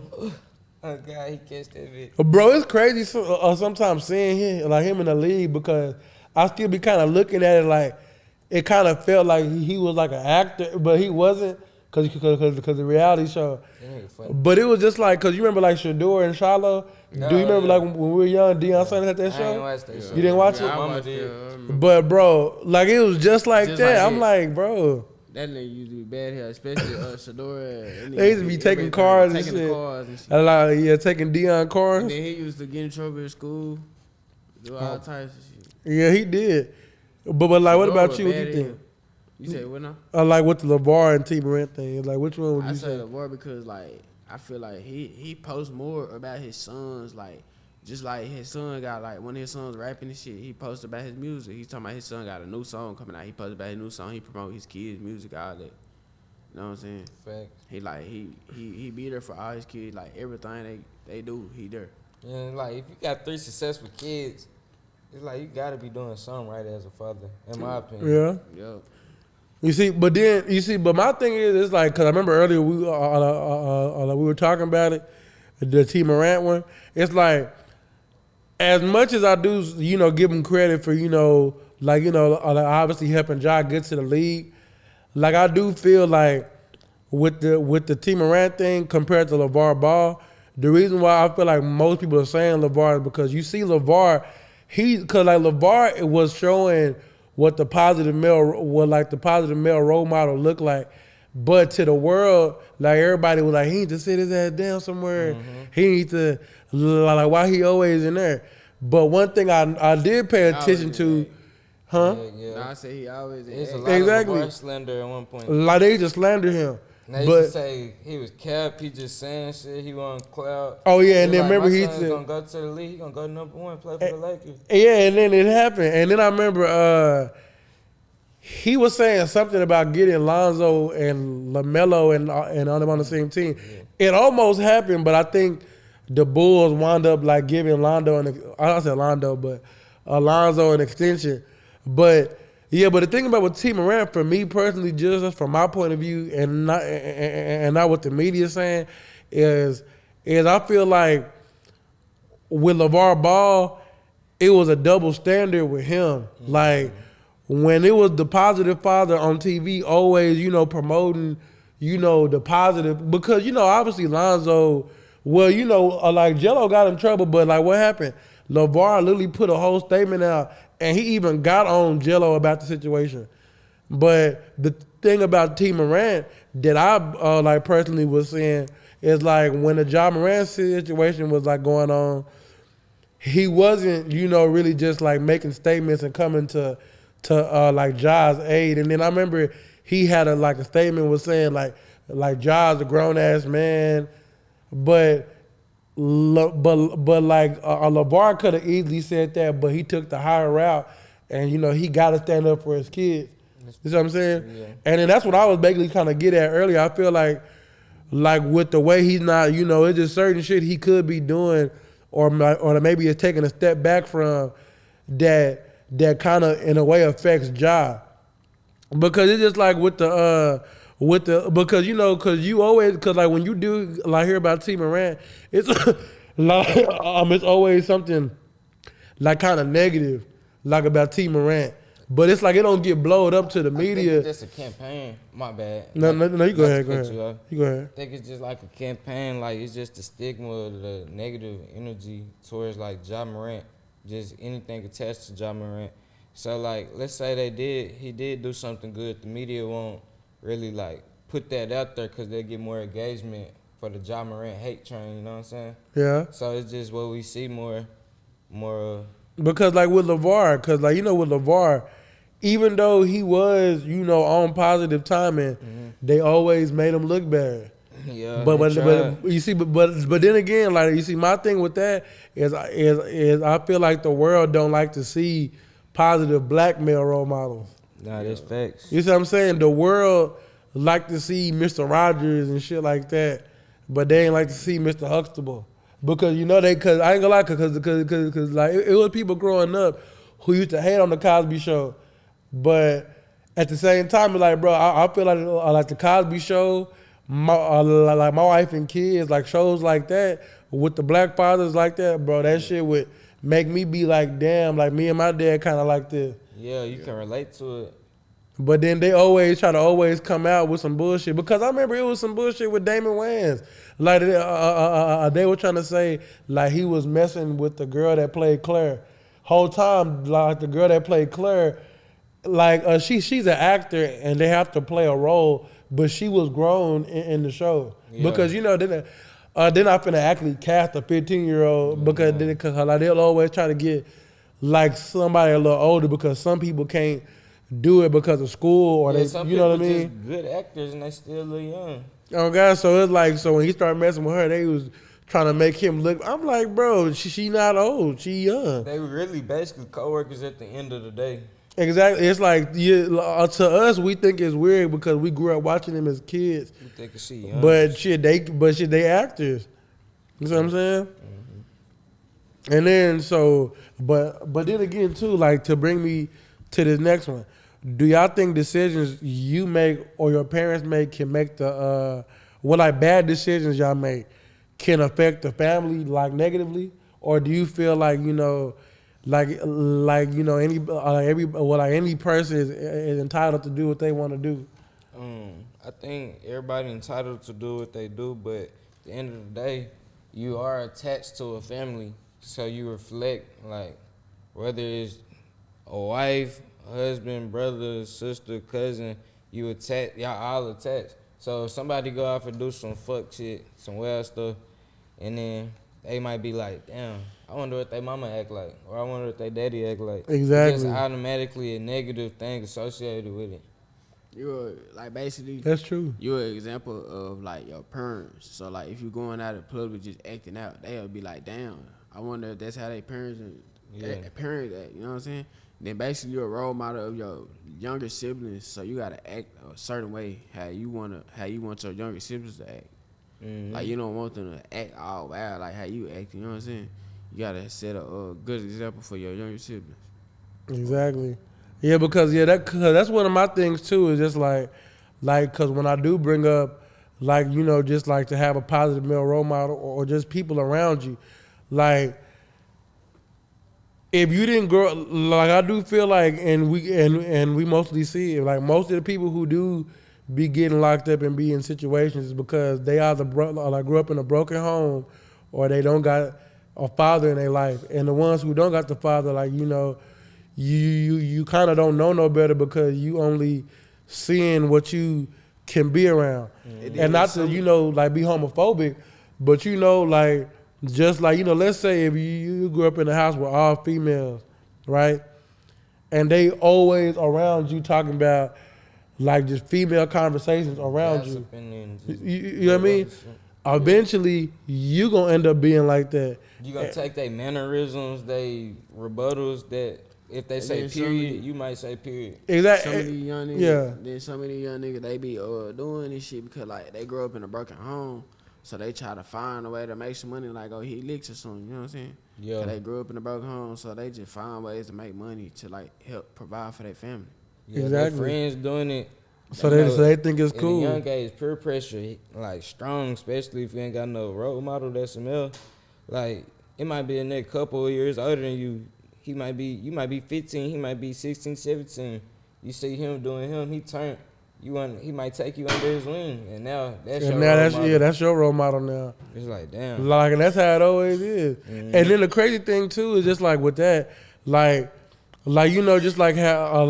Oh God, he catched that bitch. Bro, it's crazy sometimes seeing him in the league because I still be kind of looking at it like it kind of felt like he was like an actor, but he wasn't because the reality show. But it was just like, because you remember like Shador and Shiloh? No, Do you remember yeah. like when we were young, Deion Sanders had that I show? ain't watched that show. You didn't watch Yeah, it? I Mama watched did. it. I remember. But bro, like it was just like Just that. like I'm it. like, bro. That nigga used to be bad here, especially Shador. They used to be taking cars and taking shit. the cars and shit. Taking Deion cars. And then he used to get in trouble at school, do all types of shit. Yeah, he did. But like, what Shador about was you? What bad you as think? hell. You say what now? Like with the LeVar and T Morant thing, like which one would I you say say? LeVar because like I feel like he posts more about his sons, like just like his son got like one of his sons rapping and shit. He posts about his music. He's talking about his son got a new song coming out. He posts about his new song. He promote his kids' music, all that. You know what I'm saying? Facts. He like he be there for all his kids. Like everything they do, he there. And like if you got 3 successful kids, it's like you gotta be doing something right as a father, in my opinion. Yeah. Yup. But my thing is, it's like, because I remember earlier we were talking about it, the T Morant one. It's like, as much as I do, give him credit for, obviously helping Ja get to the league. Like I do feel like with the T Morant thing compared to LeVar Ball, the reason why I feel like most people are saying LeVar is because you see LeVar, because like LeVar was showing what the positive male role model looked like, but to the world, like everybody was like, he need to sit his ass down somewhere. Mm-hmm. He need to like why he always in there. But one thing I did pay attention to, huh? Yeah. Nah, I say he always It's a lot Exactly. of LeVar slander at one point. Like they just slander him. And they used to say he was capped, he just saying shit, he on cloud. Oh yeah, and He then like, remember my he son's said, gonna go to the league, he gonna go number 1, play for the Lakers. yeah, and then it happened. And then I remember he was saying something about getting Lonzo and LaMelo and all them on the same team. Yeah. It almost happened, but I think the Bulls wound up like giving Lonzo an extension. But yeah, but the thing about with T Morant, for me personally, just from my point of view, and not what the media is saying, is I feel like with LeVar Ball, it was a double standard with him. Mm-hmm. Like when it was the positive father on TV, always promoting the positive, because obviously Lonzo, like Jello got in trouble, but like what happened? LeVar literally put a whole statement out, and he even got on Jello about the situation. But the thing about T Morant that I like personally was saying is like when the Ja Morant situation was like going on, he wasn't, you know, really just like making statements and coming to like Ja's aid. And then I remember he had a statement was saying like Ja's a grown ass man, but LeVar could have easily said that, but he took the higher route, and you know he got to stand up for his kids. You know what I'm saying? Yeah. And then that's what I was basically kind of get at earlier. I feel like with the way he's not, you know, it's just certain shit he could be doing, or maybe it's taking a step back from that kind of in a way affects Ja. Because it's just like because you know, because you always, because like when you do like hear about T Morant, it's like it's always something like kind of negative like about T Morant, but it's like it don't get blowed up to the I think media. it's just a campaign. My bad. No, you go ahead, You go ahead. I think it's just like a campaign. Like it's just the stigma of the negative energy towards like Ja Morant, just anything attached to Ja Morant. So like, let's say he did do something good. The media won't really like put that out there because they get more engagement for the Ja Morant hate train. You know what I'm saying? Yeah. So it's just what we see more. Because like with LeVar, because like you know with LeVar, even though he was, you know, on positive timing, they always made him look bad. Yeah. But you see, but then again, like you see, my thing with that is I feel like the world don't like to see positive black male role models. Nah, that's facts. You see what I'm saying? The world like to see Mr. Rogers and shit like that, but they ain't like to see Mr. Huxtable. Because you know cause I ain't gonna lie, cause like it was people growing up who used to hate on the Cosby Show, but at the same time, like bro, I feel like the Cosby Show, like my wife and kids, like shows like that with the black fathers like that, bro. That shit would make me be like, damn, like me and my dad kind of like this. Yeah, you can relate to it. But then they always try to come out with some bullshit. Because I remember it was some bullshit with Damon Wayans. Like they were trying to say like he was messing with the girl that played Claire. Whole time, like the girl that played Claire, like she's an actor and they have to play a role, but she was grown in the show. Yeah. Because you know they're not finna actually cast a 15-year-old because like, they'll always try to get like somebody a little older because some people can't do it because of school or they, you know what I mean? Just good actors and they still look young. Oh God, so it's like, so when he started messing with her, they was trying to make him look. I'm like, bro, she not old, she young. They were really basically coworkers at the end of the day. Exactly, it's like to us we think it's weird because we grew up watching them as kids. We think she young, but they actors. You know what I'm saying? Mm-hmm. And then so, but then again too, like to bring me to this next one. Do y'all think decisions you make or your parents make can make like bad decisions y'all make can affect the family like negatively, or do you feel like you know, like you know any person is entitled to do what they want to do? I think everybody entitled to do what they do, but at the end of the day, you are attached to a family, so you reflect like whether it's a wife, husband, brother, sister, cousin, y'all all attached. So if somebody go out and do some fuck shit, some wild stuff, and then they might be like, damn, I wonder what their mama act like, or I wonder what their daddy act like. Exactly. It's just automatically a negative thing associated with it. You're like basically. That's true. You're an example of like your parents. So like if you're going out in public just acting out, they'll be like, damn, I wonder if that's how they parents parents act. You know what I'm saying? Then basically you're a role model of your younger siblings, so you gotta act a certain way how you want your younger siblings to act. Mm-hmm. Like you don't want them to act all wild like how you act. You know what I'm saying? You gotta set a good example for your younger siblings. Exactly. Yeah, because that's one of my things too. Is just like because when I do bring up like you know just like to have a positive male role model or just people around you, like. If you didn't grow, like I do feel like, and we mostly see it, like most of the people who do be getting locked up and be in situations is because they either grew up in a broken home, or they don't got a father in their life. And the ones who don't got the father, like you know, you kind of don't know no better because you only seeing what you can be around, and not to you know like be homophobic, but you know like Just like, let's say if you grew up in a house with all females, right? And they always around you talking about like just female conversations around you. Gossiping and You, just you know what I mean? shit. Eventually, you gonna end up being like that. You gonna take their mannerisms, they rebuttals that if they say then period, you might say period. Some of Exactly. these young niggas, Yeah. then some of these young niggas, they be doing this shit because like they grew up in a broken home, so they try to find a way to make some money, like he licks or something. You know what I'm saying? Yeah. 'Cause they grew up in a broken home, so they just find ways to make money to like help provide for their family. Yeah, Exactly. their friends doing it. So know, they think it's at cool. a young age, peer pressure, like strong, especially if you ain't got no role model that's a male. Like it might be a nigga couple of years older than you. You might be 15, he might be 16, 17. You see him doing him, he might take you under his wing, and now that's your role model. That's your role model now. It's like damn. Like, and that's how it always is. Mhm. And then the crazy thing too is just like with that, just like how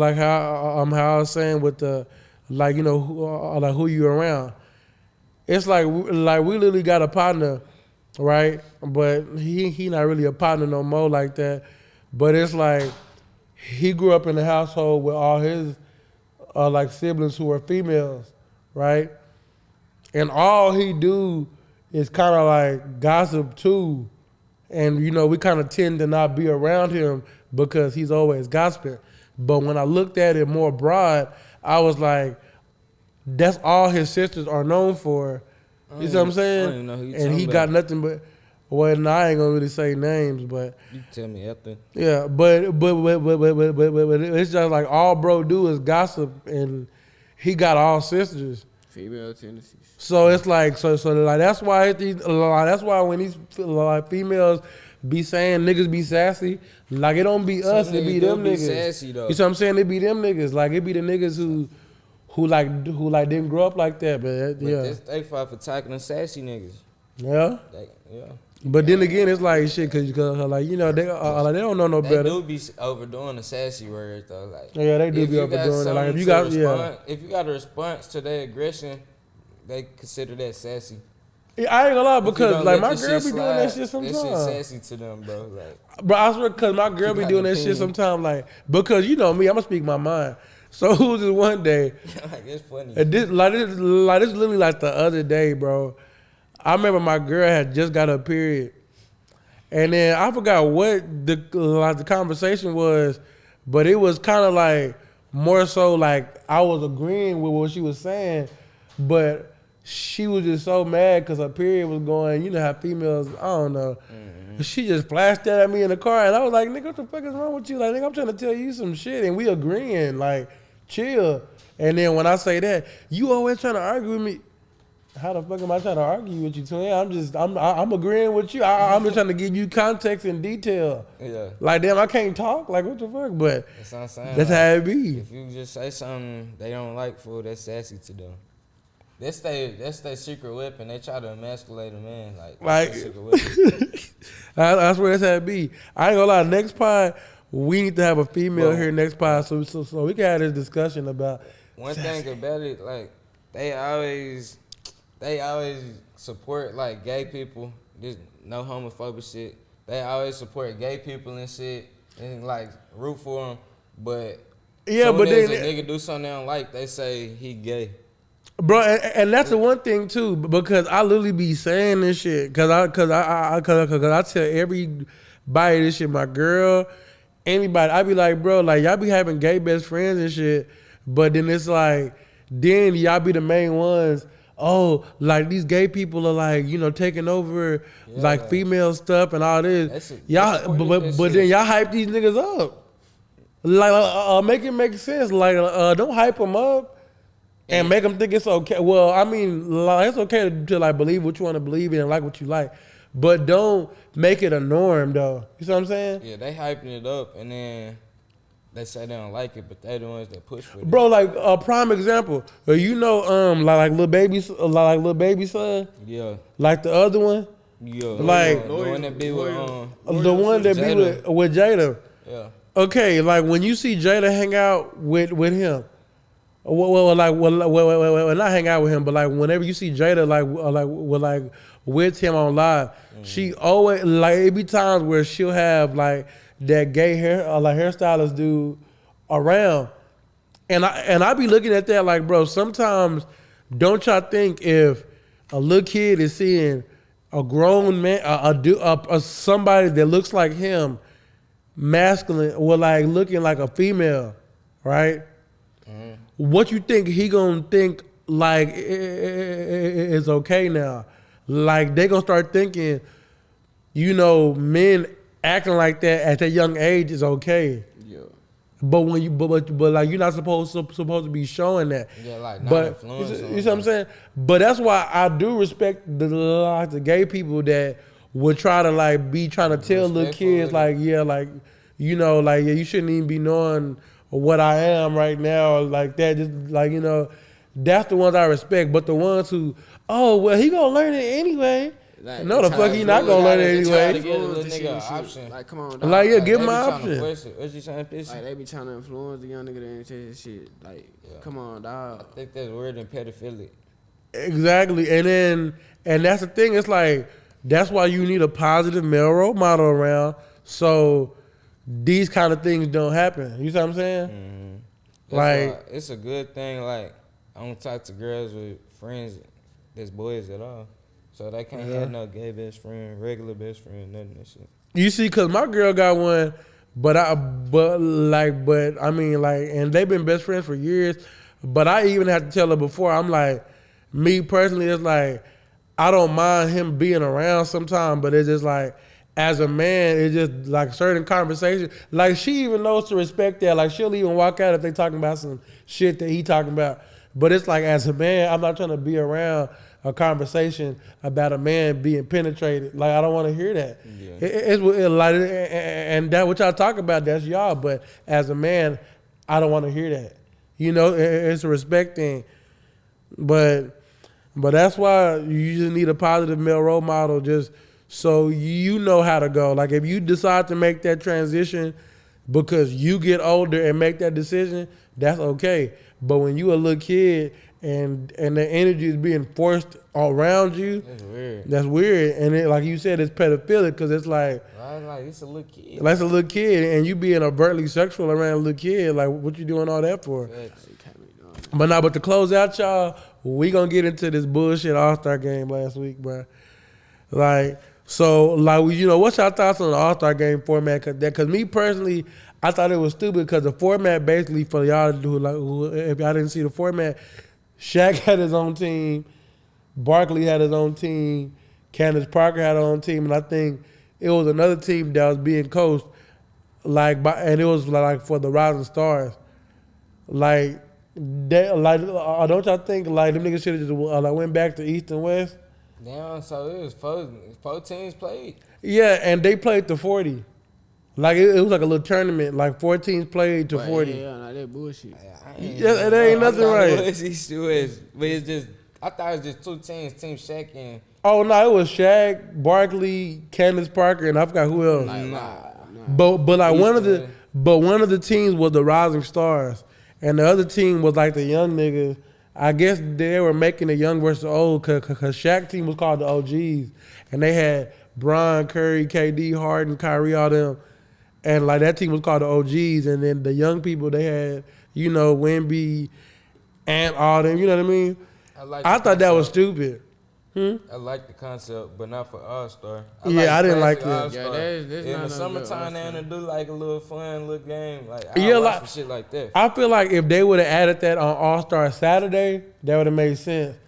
how I was saying with the, who you around. It's like we literally got a partner, right? But he not really a partner no more like that. But it's like he grew up in a household with all his siblings who are females, right? And all he do is kind of like gossip too. And, we kind of tend to not be around him because he's always gossiping. But when I looked at it more broad, I was like, that's all his sisters are known for. You see what I'm saying? I don't even know who you and talking he about. got nothing but, well, nah, I ain't gonna really say names, but You tell me after. yeah, but it's just like all bro do is gossip, and he got all sisters. Female tendencies. So it's like that's why when these females be saying niggas be sassy, like it don't be us, it be them niggas. Sassy, though. You see what I'm saying? It be them niggas. Like it be the niggas who didn't grow up like that, but But yeah, that's they fight for talking to sassy niggas. yeah. Yeah. But then again, it's like shit, cause they don't know no They better. do be overdoing the sassy word though. Like Yeah, they do if be you got overdoing it. Like something if you to got respond, if you got a response to their aggression, they consider that sassy. Yeah, I ain't gonna lie, If you because don't like let my this girl be shit doing that slide, shit sometimes. That shit sassy to them, bro. Like, Bro, I swear, cause my girl be got doing an that shit opinion. sometimes. Like, because you know me, I'm gonna speak my mind. So who's this one day? like it's funny. And this literally like the other day, bro. I remember my girl had just got her period, and then I forgot what the conversation was, but it was kind of like more so like I was agreeing with what she was saying, but she was just so mad because her period was going. You know how females, I don't know. She just flashed that at me in the car, and I was like, "Nigga, what the fuck is wrong with you? Like, nigga, I'm trying to tell you some shit, and we agreeing, like, chill." And then when I say that, you always trying to argue with me. How the fuck am I trying to argue with you, twin? I'm agreeing with you. I'm just trying to give you context and detail. Yeah, Like, damn, I can't talk. Like, what the fuck? But that's what I'm saying. that's like, how it be. If you just say something they don't like, fool, that's sassy to them. That's their secret weapon. They try to emasculate a man. Like that's their secret weapon. I swear that's how it be. I ain't gonna lie. Next pod, we need to have a female Bro. here next pod so we can have this discussion about. One thing about it, like they always support like gay people. There's no homophobic shit. They always support gay people and shit and like root for them. But Yeah, soon but as then a nigga do something they don't like, they say he gay. Bro, and that's the one thing too, because I literally be saying this shit, cause I tell everybody this shit, my girl, anybody, I be like, bro, like y'all be having gay best friends and shit, but then it's like, then y'all be the main ones. Oh, like these gay people are like, taking over like female stuff and all this. Y'all, but then y'all hype these niggas up, like make it make sense. Like don't hype them up. And make them think it's okay. Well, I mean, like, it's okay to like believe what you want to believe in and like what you like, but don't make it a norm, though. You see what I'm saying? Yeah, they hyping it up, and then they say they don't like it, but they the ones that push for it. Bro, like a prime example, like Lil Baby son, Yeah, like the other one, yeah. Like- the one that be with the one that be Jada. with Jada. Yeah. Okay, like when you see Jada hang out with him, Well, not hang out with him, but like whenever you see Jada with him on live, she always like it be times where she'll have like that gay hair like hairstylist dude around, and I be looking at that like, bro, sometimes don't y'all think if a little kid is seeing a grown man, somebody that looks like him, masculine, or like looking like a female, right? What you think he gonna think like is okay now? Like they gonna start thinking, men acting like that at that young age is okay. Yeah. But when you but like you're not supposed to be showing that. Yeah, like not But influence. you see what I'm saying? But that's why I do respect the gay people that would try to like be trying to tell little Respectful kids with like, yeah, like you shouldn't even be knowing what I am right now, or like that. Just like that's the ones I respect. But the ones who, oh well, he gonna learn it anyway. Like, No, the fuck he not gonna learn it anyway. Give a little nigga an option. Like, come on, dog. Like, yeah, give They him be an tryna option. push it. What you saying, Pissy? Like, they be trying to influence the young nigga to entertain this shit. Like, come on, dog. I think that's weird and pedophilic. Exactly. And that's the thing. It's like, that's why you need a positive male role model around so these kind of things don't happen. You see what I'm saying? That's Like, why it's a good thing. Like, I don't talk to girls with friends that's boys at all. So they can't have no gay best friend, regular best friend, nothing that shit. you see, cause my girl got one, but I mean, like, and they've been best friends for years. But I even had to tell her before. I'm like, me personally, it's like I don't mind him being around sometime, but it's just like, as a man, it's just like certain conversations. Like she even knows to respect that. Like she'll even walk out if they talking about some shit that he talking about. But it's like, as a man, I'm not trying to be around a conversation about a man being penetrated. Like I don't want to hear that. Yeah. It's like, and that what y'all talk about, that's y'all. But as a man, I don't want to hear that. It's a respect thing. But that's why you just need a positive male role model, just so you know how to go. Like if you decide to make that transition because you get older and make that decision, that's okay. But when you a little kid and the energy is being forced around you, That's weird. that's weird. And it, like you said, it's pedophilic because it's like, Like it's a little kid. that's a little kid, and you being overtly sexual around a little kid. Like, what you doing all that for? Facts. You can't be doing that. But to close out, y'all, we gonna get into this bullshit All-Star game last week, bro. Like, so, like, what's y'all thoughts on the All-Star game format? Cause me personally, I thought it was stupid because the format basically for y'all who if y'all didn't see the format, Shaq had his own team, Barkley had his own team, Candace Parker had her own team, and I think it was another team that was being coached, and it was like for the Rising Stars, don't y'all think like them niggas should have just went back to East and West? Damn, so it was four teams played. Yeah, and they played to 40. Like it was like a little tournament. Like 4 teams played to But 40. Yeah, nah, that bullshit. Yeah, it ain't nothing right. It was East and West, but it's just I thought it was just two teams, Team Shaq and. Oh no, it was Shaq, Barkley, Candace Parker, and I forgot who else. Nah. But like one of East the teams was the Rising Stars, and the other team was like the young niggas. I guess they were making the young versus old because Shaq team was called the OGs, and they had Bron, Curry, KD, Harden, Kyrie, all them, and like that team was called the OGs, and then the young people they had, Wemby, and all them. You know what I mean? I thought that was stupid. I like the concept, but not for All Star. Yeah, I didn't like that. Yeah, there's in not the no summertime, good they gonna do like a little fun little game. Like Yeah, I watch like- some shit like that. I feel like if they would have added that on All-Star Saturday, that would have made sense.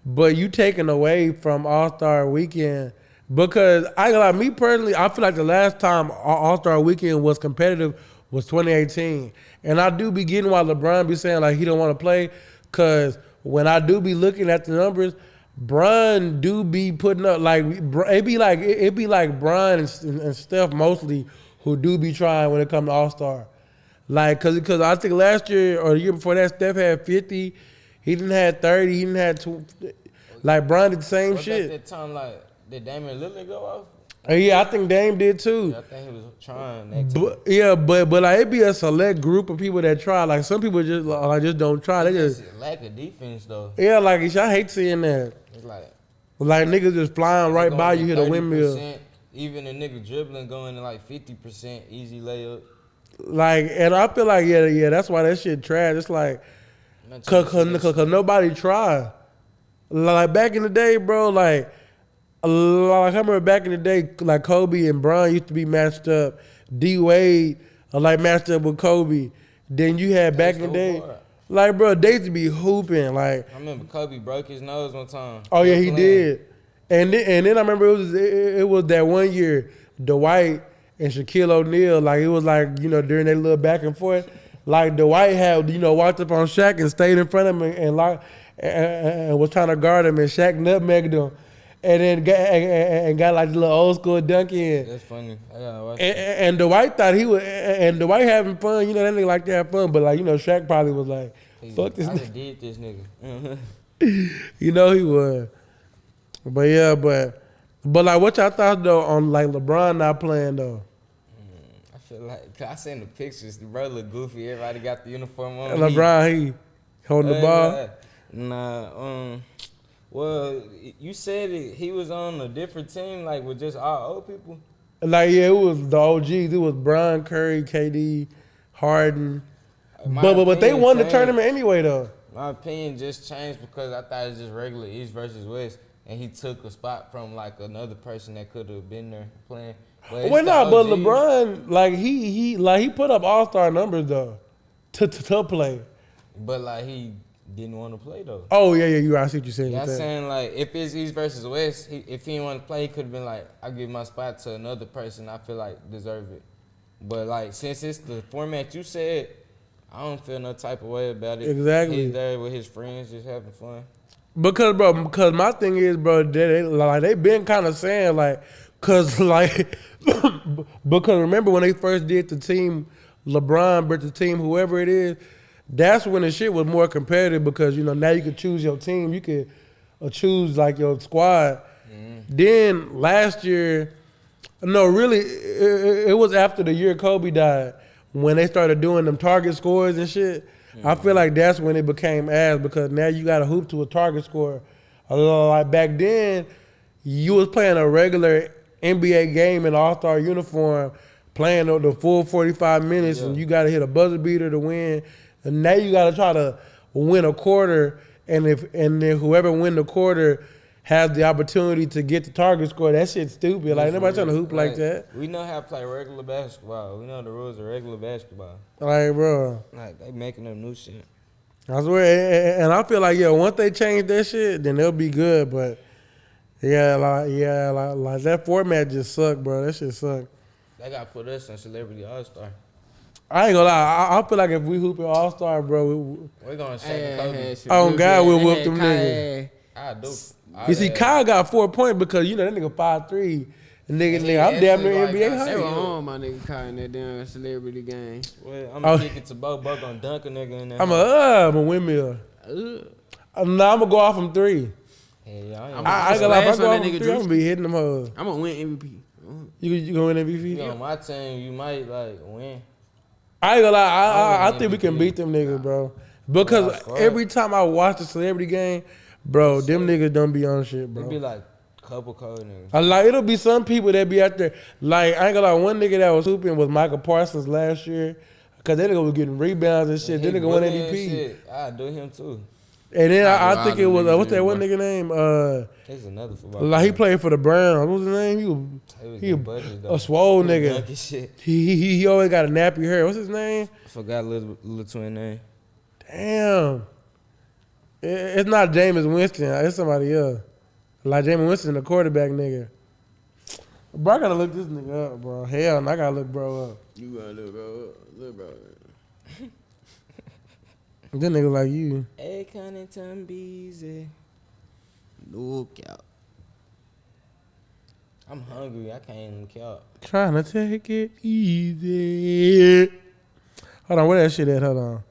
But you taking away from All-Star Weekend, because me personally, I feel like the last time All-Star Weekend was competitive was 2018. And I do be getting why LeBron be saying like he don't want to play, because when I do be looking at the numbers, Bron do be putting up like it be like Bron and Steph mostly who do be trying when it comes to All-Star. Like, cause I think last year or the year before that, Steph had 50. He didn't have 30. He didn't have 2. Like Bron did the same What shit. about that time, like, did Damian Lillard go off? Yeah, I think Dame did too. Yeah, I think he was trying next time. But yeah, but like it be a select group of people that try. Like some people just don't try. They It's just just lack of defense though. yeah, like I hate seeing that. It's like Niggas just flying right by you, hit a windmill. Even a nigga dribbling going to like 50% easy layup. Like, and I feel like yeah, that's why that shit trash. It's like Not trying to see that cause shit. nobody try. Like back in the day, bro. Like I remember back in the day, like Kobe and Bron used to be matched up. D Wade like matched up with Kobe. Then you had back in the day, Hard. like bro, they used to be hooping. Like I remember Kobe broke his nose one time. oh yeah, he Playing. did. And then I remember it was that one year Dwight and Shaquille O'Neal, like it was like during that little back and forth, like Dwight had walked up on Shaq and stayed in front of him and was trying to guard him, and Shaq nutmegged him. And then got like the little old school dunk in. That's funny. I gotta watch And Dwight thought he was, and Dwight having fun. That nigga like to have fun, but like Shaq probably was like, that. "Fuck this I nigga." just did this nigga. He was. But yeah, but like, what y'all thought though on like LeBron not playing though? I feel like 'cause I seen the pictures. The bro look goofy. Everybody got the uniform on. LeBron, he holding the ball. Nah. Well, you said he was on a different team, like with just all old people. Like yeah, it was the OGs. It was Bron, Curry, KD, Harden. My But they opinion won the changed. tournament anyway though. My opinion just changed because I thought it was just regular East versus West, and he took a spot from like another person that could have been there playing. But it's Well, the nah, but OGs. LeBron, like he put up All-Star numbers though, to play. But like he didn't want to play though. Oh yeah, you right. I see what you're saying. Yeah, with I'm that. saying like if it's East versus West, if he didn't want to play, he could have been like, I give my spot to another person I feel like deserve it. But like since it's the format you said, I don't feel no type of way about it. Exactly. He's there with his friends, just having fun. Because my thing is, bro, they been kind of saying like, cause like, because remember when they first did the team, LeBron versus team whoever it is, that's when the shit was more competitive because now you can choose your team, you could choose like your squad. Then last year, no, really, it was after the year Kobe died when they started doing them target scores and shit. I feel like that's when it became ass because now you got to hoop to a target score. Like back then, you was playing a regular NBA game in All-Star uniform, playing the full 45 minutes, and you got to hit a buzzer beater to win. And now you got to try to win a quarter, and then whoever win the quarter has the opportunity to get the target score. That shit's stupid. Like nobody trying to hoop like that. We know how to play regular basketball. We know the rules of regular basketball. Like bro. Like they making up new shit. I swear, and I feel like once they change that shit, then they'll be good. But like that format just sucked, bro. That shit sucked. They got to put us in Celebrity All-Star. I ain't gonna lie. I feel like if we hoop in All Star, bro, We're going to shake Kobe. Oh, God, we'll whoop them niggas. I do. you see, Kyle got 4 points because that nigga 5'3". Nigga, I'm damn near like NBA that. They were height. on my nigga Kai in that damn celebrity game. Well, I'm going to kick it to Bo. Bo going to dunk a nigga in there. I'm a windmill. Nah, I'm gonna go off from 3. Hey, yeah, I ain't gonna lie. If I Last go one, off that from nigga 3, I'm gonna be hitting them hoes. I'm gonna win MVP. You gonna win MVP? You on my team, you might like win. I ain't gonna lie. I win think we can MVP. beat them niggas, bro. Because squad. every time I watch the celebrity game, bro, them niggas don't be on shit, bro. It'd be like a couple cold niggas. I like it'll be some people that be out there. Like I ain't gonna lie, one nigga that was hooping was Michael Parsons last year, cause that nigga was getting rebounds and shit. That nigga won bullying and MVP. shit, I do him too. And then I Nah, think it them was niggas what's that in, one boy. nigga name? He's another football. Like he player. played for the Browns. What's his name? He was He getting budget, though. a swole He was nigga. dunking shit. He always got a nappy hair. What's his name? I forgot little twin name. Damn. It's not Jameis Winston. It's somebody else. Like Jameis Winston, the quarterback nigga. Bro, I gotta look this nigga up, bro. Hell, I gotta look bro up. You gotta look bro. This nigga like you. Hey, Connington Beezy. Look out. I'm hungry. I can't even count. Trying to take it easy. Hold on, where that shit at? Hold on.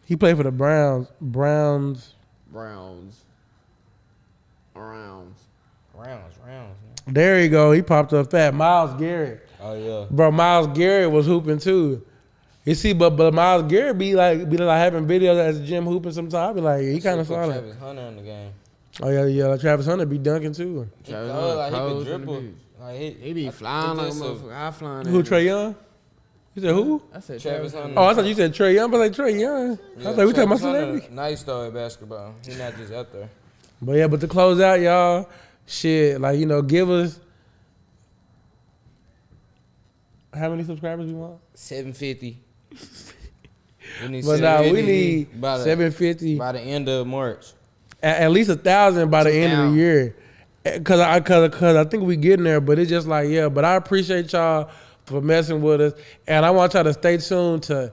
He played for the Browns. Browns. Rounds, man. There you go. He popped up fat. Miles Garrett. Oh yeah. Bro, Miles Garrett was hooping too. You see, but Miles Garrett be like having videos at the gym hooping sometimes. I be like, he kind of Put solid. Travis Hunter in the game. Oh yeah, like Travis Hunter be dunking too. He Travis cold, Hunter like he cold could in the dribble. beach. Like He be flying like a motherfucker. I flying. Who, Trey Young? You said who? I said Travis Hunter. Oh, I thought you said Trey Young, but like Trey Young. I thought we talking about celebrity. Nice though at basketball. He not just out there. But yeah, but to close out, y'all, shit, like, you know, give us how many subscribers we want? 750. We need But now we 750 need by the- 750, by the end of March. at least 1,000 by the end of the year. Cause I think we getting there, but it's just like, yeah. But I appreciate y'all for messing with us, and I want y'all to stay tuned to,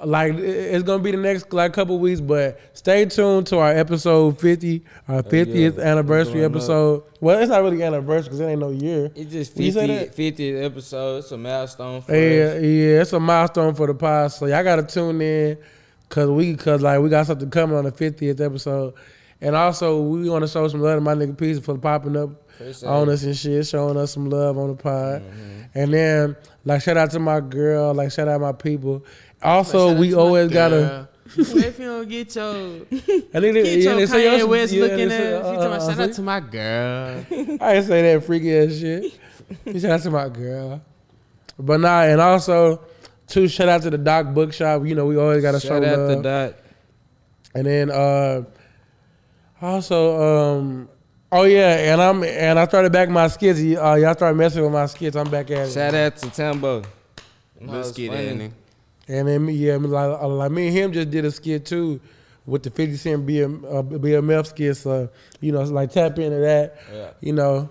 like, it's gonna be the next like couple weeks, but stay tuned to our episode 50, our 50th anniversary We're doing episode. Well, it's not really anniversary because it ain't no year. It's just When you say 50, that? 50th episode. It's a milestone for Yeah, us. yeah, it's a milestone for the pod. So y'all gotta tune in, cause we got something coming on the 50th episode, and also we want to show some love to my nigga Peace for popping up Appreciate on it. us and shit, showing us some love on the pod. And then, like, shout out to my girl, like, shout out my people. Also, we always gotta. If you don't get your I think get your they say Kanye West looking they say, ass, you talking about shout out to my girl. I ain't say that freaky ass shit. Shout out to my girl. But nah, and also, too, shout out to the Doc Bookshop. You know, we always gotta show Shout out love. to Dot. And then also oh yeah, and I started back my skits. Y'all started messing with my skits. I'm back at it. Shout out to Tambo. Let's get that nigga. And then like me and him just did a skit too with the 50 Cent BMF skit. So, you know, it's like tap into that. Yeah. You know,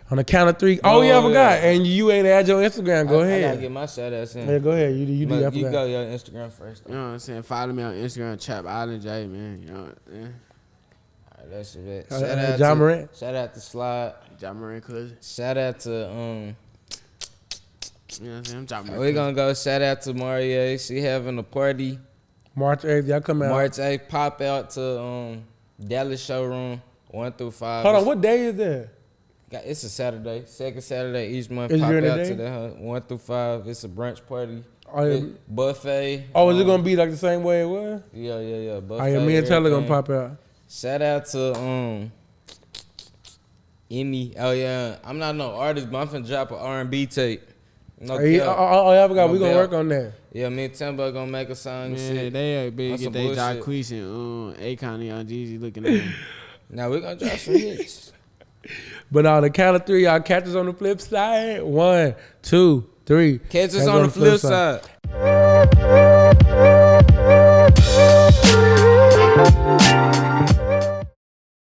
on the count of 3. Oh yeah, I forgot. And you ain't add your Instagram. Go I gotta ahead. get my shout outs in. Yeah, go ahead. You do. I You forgot. go your Instagram first. You know what I'm saying? Follow me on Instagram, Trap Island J, man. You know what I'm saying? Alright, that's it. John Shout out Morant. Shout out to Slide. John Moran cousin. Shout out to You know what I'm saying? I'm John Moran. we gonna go shout out to Maria. She having a party. March 8th, y'all come out. March 8th, pop out to Dallas showroom 1 through 5. Hold on, what day is that? It's a Saturday, second Saturday each month. Is it Pop during the out day? to the 1 through 5. It's a brunch party. Oh, yeah. Buffet. Oh, is it gonna be like the same way it was? Yeah. Buffet. Oh yeah, me and Taylor gonna everything. pop out. Shout out to Emmy. Oh yeah, I'm not no artist, but I'm finna drop an R&B tape. No Hey, cap. I forgot. No We gonna belt. work on that. Yeah, me and Timbo gonna make a song and Man, shit. they big On get some they bullshit. Jacquees and Akon and Jeezy looking at me. Now we gonna drop some hits. But on the count of 3, y'all catch us on the flip side. 1, 2, 3. Catch us on the flip side.